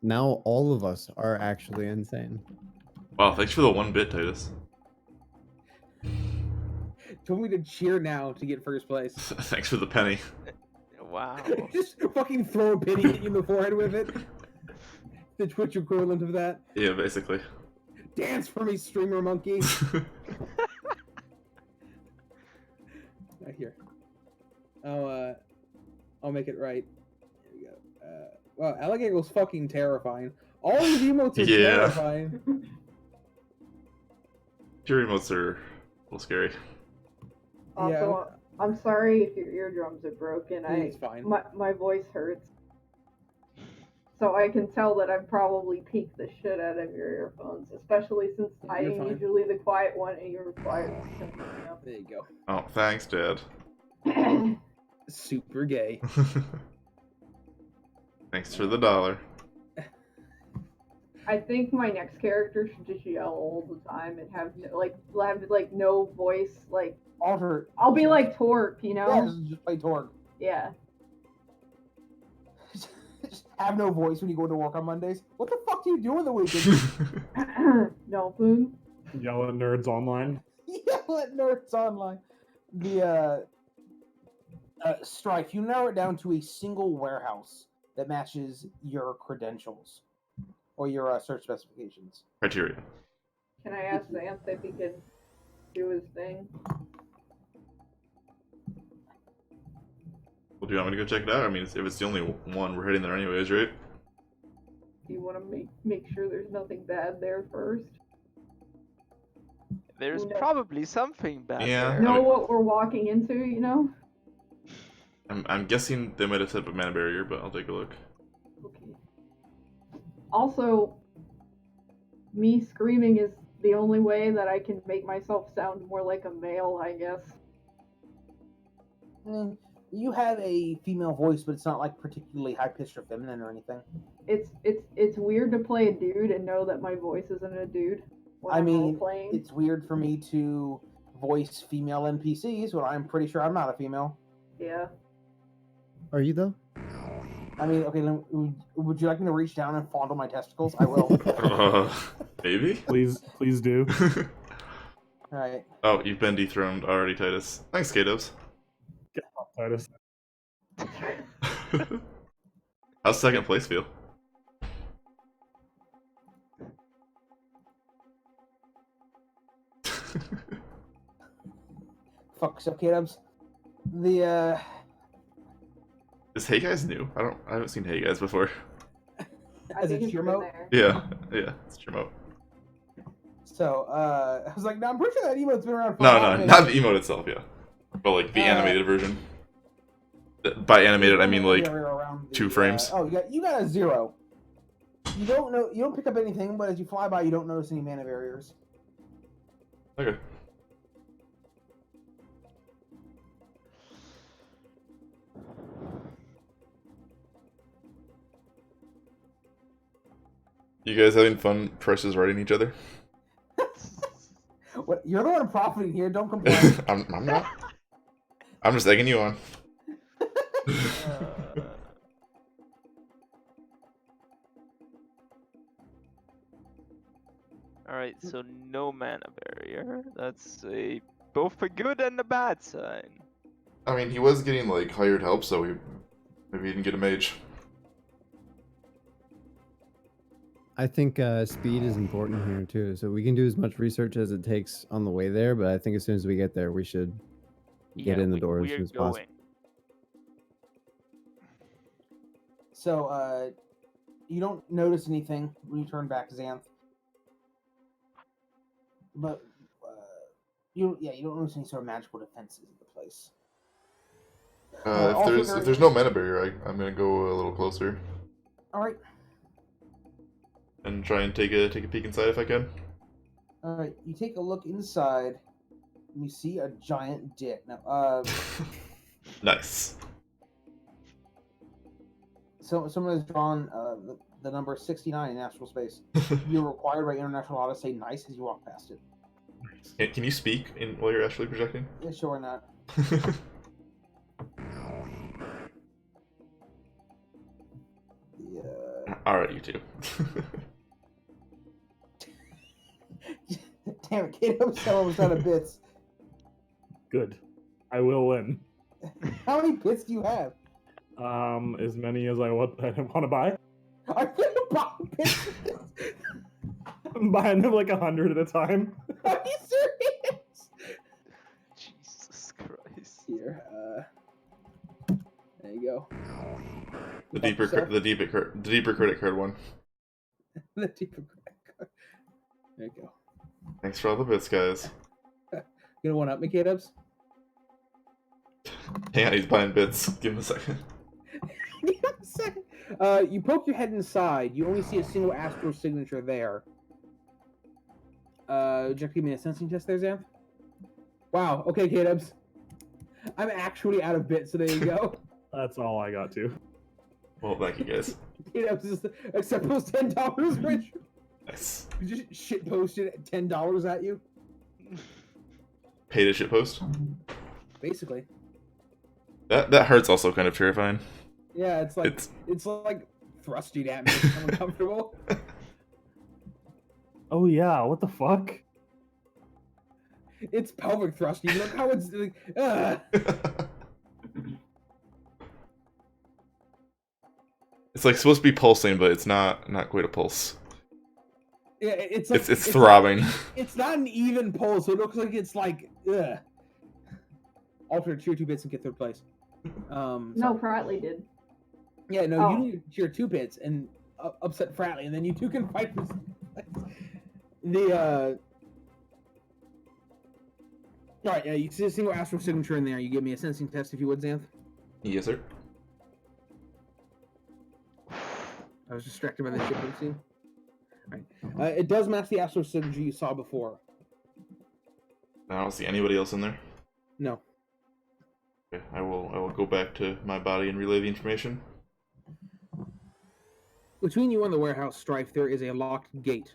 Now all of us are actually insane. Wow, thanks for the 1 bit, Titus. Told me to cheer now to get first place. Thanks for the penny. Wow. Just fucking throw a penny at you in the forehead with it. The Twitch equivalent of that. Yeah, basically. Dance for me, streamer monkey. Right here. I'll make it right. Here we go. Wow, Alligator was fucking terrifying. All these emotes are Yeah. terrifying. Your emotes are a little scary. Also, I'm sorry if your eardrums are broken. It's fine. My voice hurts. So I can tell that I've probably peaked the shit out of your earphones, especially since I You're am fine. usually the quiet one and you're the quiet one. There you go. Oh, thanks, Dad. Super gay. Thanks for the $1. I think my next character should just yell all the time and have no voice. Like Alter. I'll be like Torp, you know? Yeah, just play Torg. Yeah. Just have no voice when you go to work on Mondays. What the fuck do you do on the weekend? Nothing. Yell at nerds online. Yell at nerds online. The Stryfe, you narrow it down to a single warehouse that matches your credentials or your search specifications. Criteria. Can I ask Xanth if he can do his thing? Well, do you want me to go check it out? I mean, if it's the only one, we're heading there anyways, right? Do you want to make sure there's nothing bad there first? There's No. probably something bad Yeah. there. Know what we're walking into, you know? I'm guessing they might have set up a mana barrier, but I'll take a look. Okay. Also, me screaming is the only way that I can make myself sound more like a male, I guess. You have a female voice, but it's not like particularly high pitched or feminine or anything. It's weird to play a dude and know that my voice isn't a dude when I I'm mean, role-playing. it's weird for me to voice female NPCs when I'm pretty sure I'm not a female. Yeah. Are you though? I mean, okay, would you like me to reach down and fondle my testicles? I will. Maybe? Please do. Alright. Oh, you've been dethroned already, Titus. Thanks, K-Dubs. Get off, Titus. How's second place feel? Fuck, so K-Dubs. The, Is Hey Guys new? I haven't seen Hey Guys before. I As a think it's cheer been mode? there. Yeah, it's your emote. So, I was like, no, I'm pretty sure that emote's been around for a No, while, not the emote itself, yeah. But like the animated version. By animated, I mean like around 2 frames. Oh, you got a 0. You don't pick up anything, but as you fly by, you don't notice any mana barriers. Okay. You guys having fun prices writing each other? What? You're the one profiting here. Don't complain. I'm not. I'm just egging you on. Alright, so no mana barrier. That's both a good and a bad sign. I mean, he was getting like hired help, so maybe he didn't get a mage. I think speed is important here too. So we can do as much research as it takes on the way there, but I think as soon as we get there, we should get in the door as soon as possible. So, you don't notice anything when you turn back, Xanth. But you don't notice any sort of magical defenses in the place. If there's no mana barrier, I'm gonna go a little closer. All right. And try and take a peek inside if I can. All right. You take a look inside, and you see a giant dick. Now, Nice. So someone has drawn the number 69 in actual space. You're required by international law to say "nice" as you walk past it. Can you speak while you're actually projecting? Yeah, sure, why not? Yeah. Alright, you two. Damn it, K-Dubs almost out of bits. Good. I will win. How many bits do you have? As many as I want to buy. Are you gonna buy bits? I'm buying them like 100 at a time. Are you serious? Jesus Christ. Here, there you go. The deeper credit card one. The deeper credit card. There you go. Thanks for all the bits, guys. You gonna one up me, K-Dubs? Hang on, he's buying bits. Give him a second. Give me a second. You poke your head inside. You only see a single astral signature there. Would you give me a sensing test there, Xanth? Wow. Okay, K-Dubs. I'm actually out of bits, so there you go. That's all I got too. Well, thank you, guys. K-Dubs is acceptable $10, Rich. Nice. You just shit posted $10 at you. Pay to shitpost. Basically. That hurt's also kind of terrifying. Yeah, it's like thrusting at me. I'm uncomfortable. Oh yeah, what the fuck? It's pelvic thrusting. Look how it's like. It's like supposed to be pulsing, but it's not quite a pulse. Yeah, it's like, it's throbbing. It's not an even pulse. So it looks like it's like. Alter cheer 2 bits and get third place. No, Fratly did. Yeah, no, Oh. you need to cheer 2 bits and upset Fratly, and then you two can fight for the. All right, yeah, you see a single astral signature in there. You give me a sensing test if you would, Xanth. Yes, sir. I was distracted by the ship scene. All right, it does match the astral signature you saw before. I don't see anybody else in there. No. Okay, I will go back to my body and relay the information. Between you and the warehouse, Stryfe, there is a locked gate.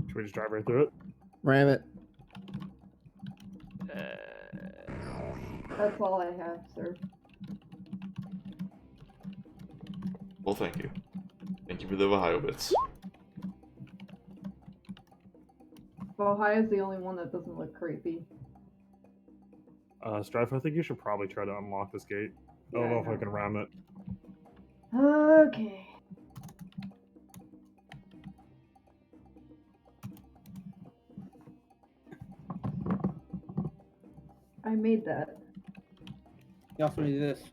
Should we just drive right through it? Ram it. That's all I have, sir. Well, thank you. Thank you for the Ohio bits. Ohio's the only one that doesn't look creepy. Stryfe, I think you should probably try to unlock this gate. I don't Yeah, know I if I can ram it. Okay. I made that. You also need this.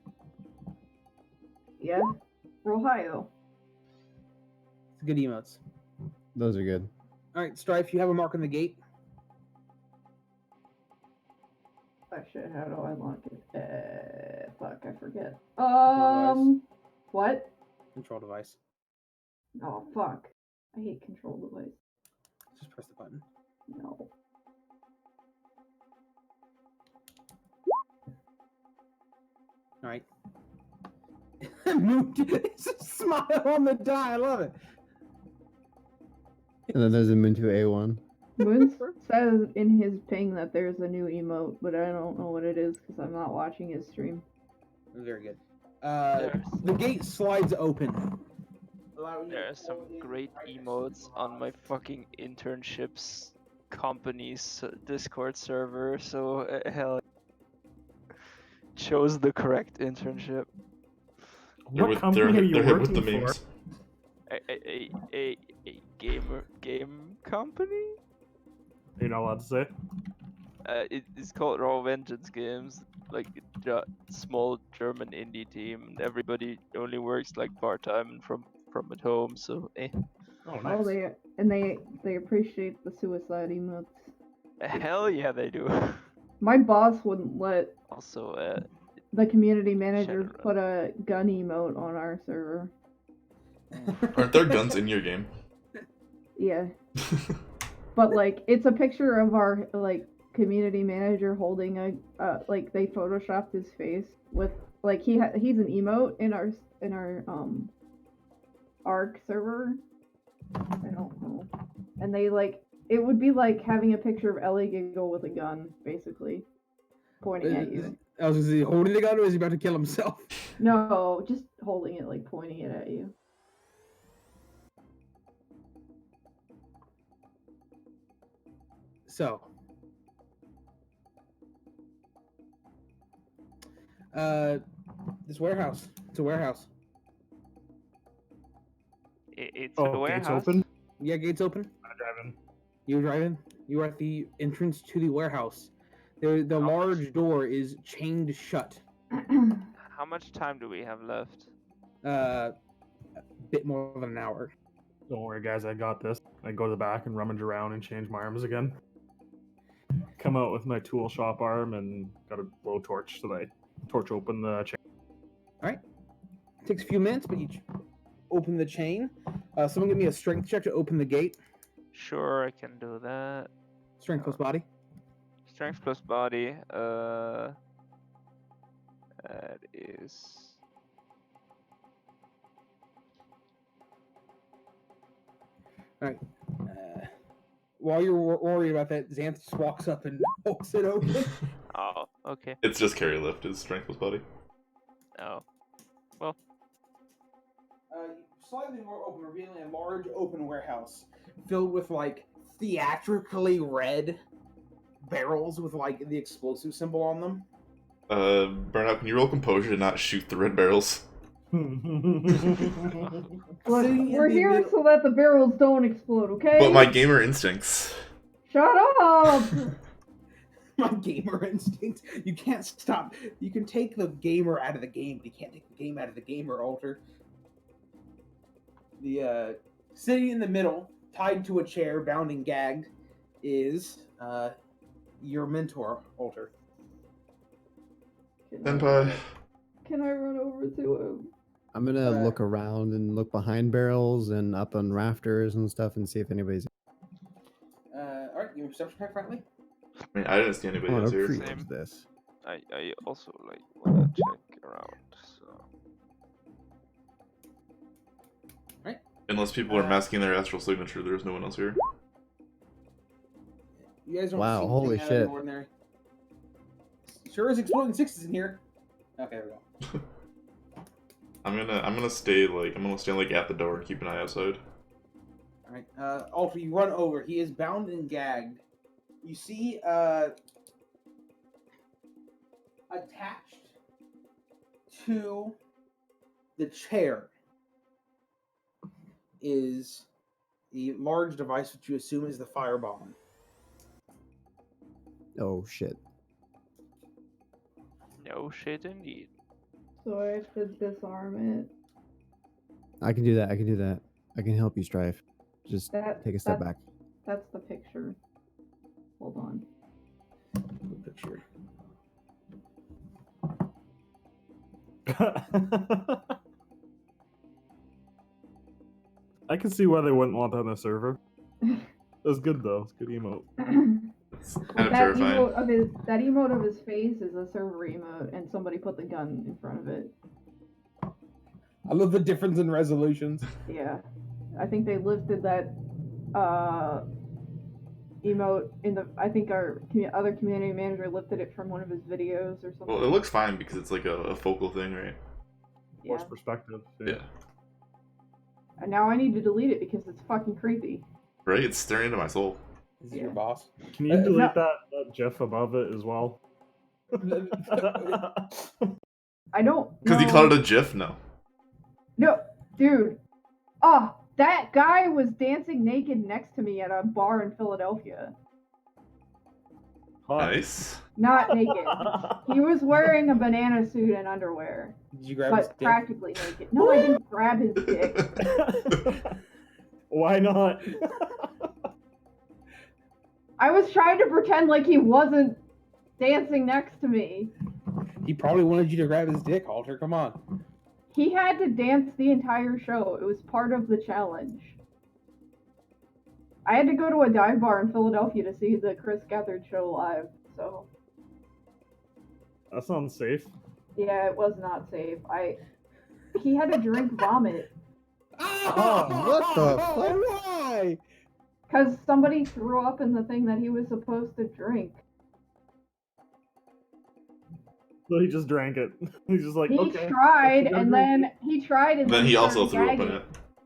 Yeah. Ohio. It's good emotes. Those are good. All right, Stryfe, you have a mark on the gate. Oh shit, how do I lock it? Fuck, I forget. Device. What? Control device. Oh, fuck. I hate control device. Just press the button. No. All right. It's a smile on the die. I love it. And then there's a Moon 2 A1. Moon says in his ping that there's a new emote, but I don't know what it is because I'm not watching his stream. Very good. The gate slides open. There are some great emotes on my fucking internships company's Discord server, so hell, chose the correct internship. They're What company are you hit with the working for? memes. A game company? You're not allowed to say? It's called Raw Vengeance Games, like a small German indie team. And everybody only works like part time and from at home, so Oh, nice. Oh, they appreciate the suicide emotes. Hell yeah, they do. My boss wouldn't let Also, the community manager Shadowrun. put a gun emote on our server. Aren't there guns in your game? Yeah. But like, it's a picture of our like community manager holding a like they photoshopped his face with like he's an emote in our ARC server. I don't know. And they like it would be like having a picture of Ellie Giggle with a gun, basically, pointing at you. I was he holding the gun or is he about to kill himself? No, just holding it, like pointing it at you. So, this warehouse. It's a warehouse. it's Oh, a gates warehouse. open? Yeah, gates open. I'm driving. You're driving. You are at the entrance to the warehouse. The How large much? door is chained shut. How much time do we have left? bit more than an hour. Don't worry, guys, I got this. I go to the back and rummage around and change my arms again. Come out with my tool shop arm and got a blowtorch, so I torch open the chain. All right. Takes a few minutes, but you open the chain. Someone give me a strength check to open the gate. Sure, I can do that. Strength plus body. Strength plus body. That is. All right. While you're worried about that, Xanth just walks up and pokes it open. Oh, okay. It's just carry lift, his strength plus body. Oh, well. Slightly more open, revealing a large open warehouse filled with like theatrically red barrels with like the explosive symbol on them. Burnout, can you roll composure to not shoot the red barrels? Look, we're here so that the barrels don't explode, okay? But my gamer instincts. Shut up! My gamer instincts. You can't stop. You can take the gamer out of the game, but you can't take the game out of the gamer, Alter. The sitting in the middle, tied to a chair, bound and gagged, is your mentor, Alter. Senpai. Can I run over to him? I'm gonna look around and look behind barrels and up on rafters and stuff and see if anybody's. Alright, give me a perception check, Fratley. I mean, I didn't see anybody I else want to here. preempt this. I also like wanna check around. So. Unless people are masking their astral signature, there's no one else here. You guys don't Wow, see holy anything out of the shit. ordinary. Sure is exploding sixes in here. Okay, there we go. I'm gonna stay like at the door and keep an eye outside. Alright, Alter, you run over. He is bound and gagged. You see, attached to the chair is the large device which you assume is the firebomb. Oh shit. No shit indeed. So I have to disarm it. I can do that. I can do that. I can help you, Stryfe. Just take a step back. That's the picture. Hold on. The picture. I can see why they wouldn't want that on a server. That's good though. It's good emote. It's kind of terrifying. That emote of his face is a server emote, and somebody put the gun in front of it. I love the difference in resolutions. Yeah, I think they lifted that emote in the. I think our other community manager lifted it from one of his videos or something. Well, it looks fine because it's like a focal thing, right? Force perspective. Yeah. And now I need to delete it because it's fucking creepy. Right? It's staring into my soul. Is he your boss? Can you delete no. that GIF above it as well? I don't. Because you called it a GIF? No. No, dude. Oh, that guy was dancing naked next to me at a bar in Philadelphia. Nice. Not naked. He was wearing a banana suit and underwear. Did you grab his But dick? practically naked. No, I didn't grab his dick. Why not? I was trying to pretend like he wasn't dancing next to me. He probably wanted you to grab his dick, Alter. Come on. He had to dance the entire show. It was part of the challenge. I had to go to a dive bar in Philadelphia to see the Chris Gethard show live, so... That sounds safe. Yeah, it was not safe. He had to drink vomit. Oh, what the fuck? Why? Because somebody threw up in the thing that he was supposed to drink. So he just drank it. He's just like, He okay. tried, and then Then he also started threw up in gagging. it.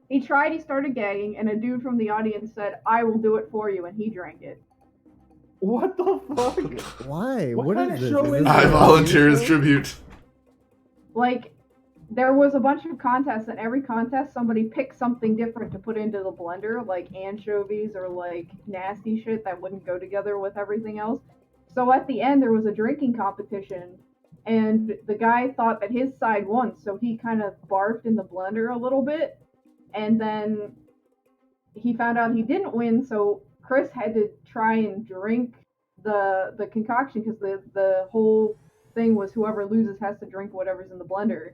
He tried, he started gagging, and a dude from the audience said, "I will do it for you," and he drank it. What the fuck? Why? What What kind is of this? show Is is this I a volunteer game as show? tribute. Like, there was a bunch of contests, and every contest somebody picked something different to put into the blender, like anchovies or like nasty shit that wouldn't go together with everything else. So at the end, there was a drinking competition, and the guy thought that his side won, so he kind of barfed in the blender a little bit, and then he found out he didn't win, so Chris had to try and drink the concoction because the whole thing was whoever loses has to drink whatever's in the blender.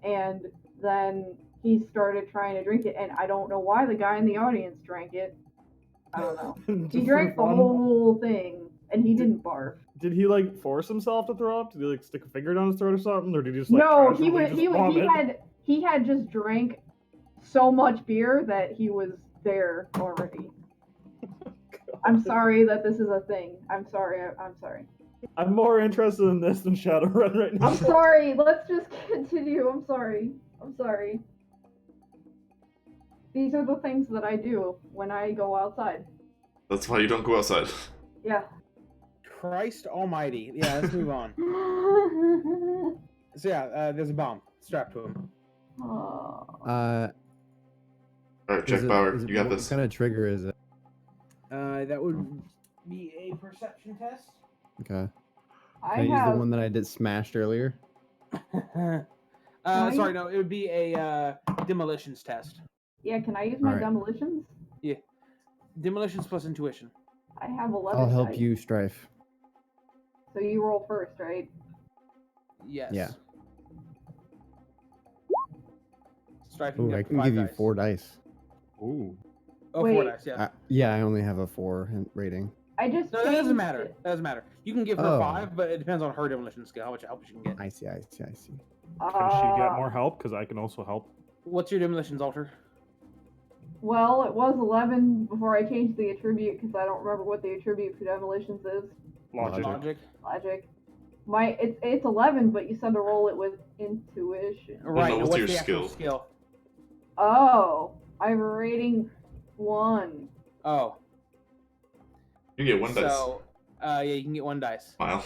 And then he started trying to drink it, and I don't know why the guy in the audience drank it. I don't know. He Just drank for the fun? whole thing, and he didn't barf. Did he like force himself to throw up? Did he like stick a finger down his throat or something, or did he just like No, vomit? he had just drank so much beer that he was there already. I'm sorry that this is a thing. I'm sorry. I'm more interested in this than Shadowrun right now. I'm sorry. Let's just continue. I'm sorry. These are the things that I do when I go outside. That's why you don't go outside. Yeah. Christ almighty. Yeah, let's move on. So yeah, there's a bomb strapped to him. Alright, Jack Bauer, you got this. What kind of trigger is it? That would be a perception test. Okay. Can I use the one that I did smashed earlier? Sorry, no, it would be a demolitions test. Yeah, can I use my Alright. demolitions? Yeah. Demolitions plus intuition. I have 11. I'll help dice. you, Stryfe. So you roll first, right? Yes. Yeah. Stryfe, Ooh, I can give you 4 dice. Ooh. Oh, Wait. 4 dice, yeah. Yeah, I only have a 4 rating. I just No, that doesn't changed matter. it. That doesn't matter. You can give her Oh. 5, but it depends on her demolition skill, how much help she can get. I see. Can she get more help? Because I can also help. What's your demolitions, Alter? Well, it was 11 before I changed the attribute because I don't remember what the attribute for demolitions is. Logic. Logic. It's 11, but you said to roll it with intuition. Right. no, now what's what's your the actual skill? skill? Oh, I have a rating 1. Oh. You get 1 dice. So, yeah, you can get 1 dice. Wow.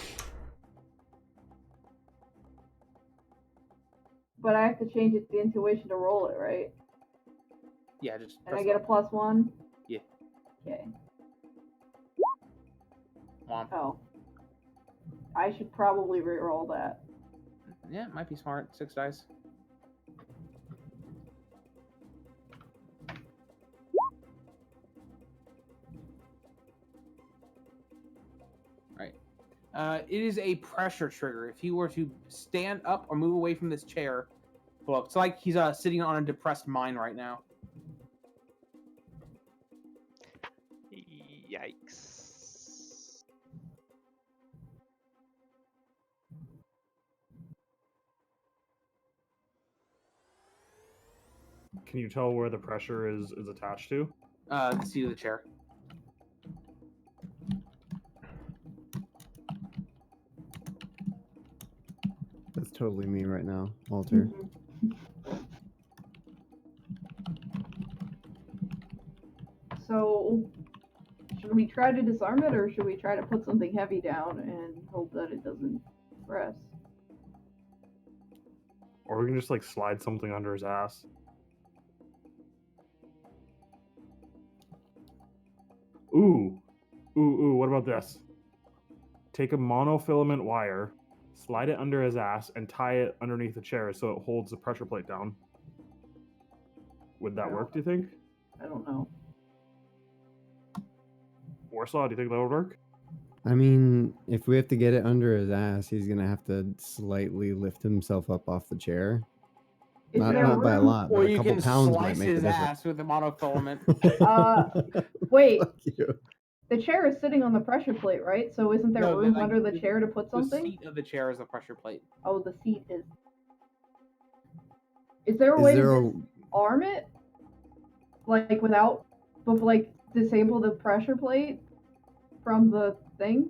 But I have to change it to intuition to roll it, right? Yeah, just. And I get a +1? Yeah. Okay. Womp. Oh. I should probably re-roll that. Yeah, might be smart. 6 dice. Right. It is a pressure trigger. If he were to stand up or move away from this chair, pull up. It's like he's sitting on a depressed mine right now. Yikes. Can you tell where the pressure is attached to? The seat of the chair. That's totally me right now, Walter. So, should we try to disarm it, or should we try to put something heavy down and hope that it doesn't press? Or we can just like slide something under his ass. Ooh, what about this? Take a monofilament wire, slide it under his ass, and tie it underneath the chair so it holds the pressure plate down. Would that work, do you think? I don't know. Warsaw, do you think that would work? I mean, if we have to get it under his ass, he's gonna have to slightly lift himself up off the chair. Is Not there by a room- lot, Or but a you couple can pounds might slice make a his difference. ass with a monofilament. Wait. Fuck you. The chair is sitting on the pressure plate, right? So isn't there No, room like, under the chair to put The something? seat of the chair is a pressure plate. Oh, the seat is. Is there a Is way there to disarm it? Like without, but like disable the pressure plate from the thing?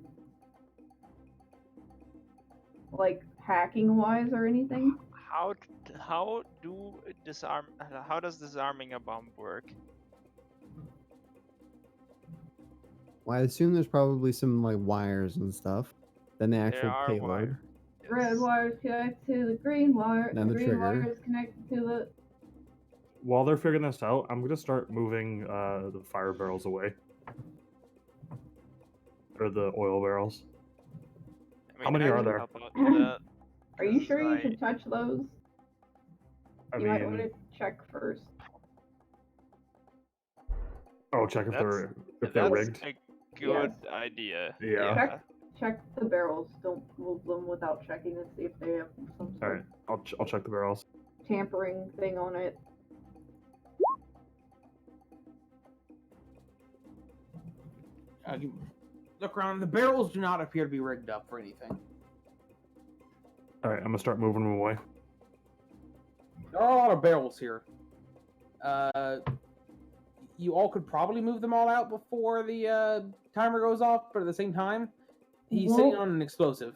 Like hacking wise or anything? How does disarming a bomb work? Well, I assume there's probably some like wires and stuff. Then the actual are payload. wires. Red wire is connected to the green wire. Then the the green wire trigger. is connected to the. While they're figuring this out, I'm gonna start moving the fire barrels away. Or the oil barrels. I How many are can there? help out with that, Are you 'cause sure you I- should touch those? I You might want mean, to check first. Oh, check if That's they're rigged. a good idea. Yeah. Check the barrels. Don't move them without checking to see if they have some All sort right, I'll check the barrels. of tampering thing on it. Look around. The barrels do not appear to be rigged up for anything. All right, I'm gonna start moving them away. There are a lot of barrels here. You all could probably move them all out before the timer goes off, but at the same time, he's sitting on an explosive.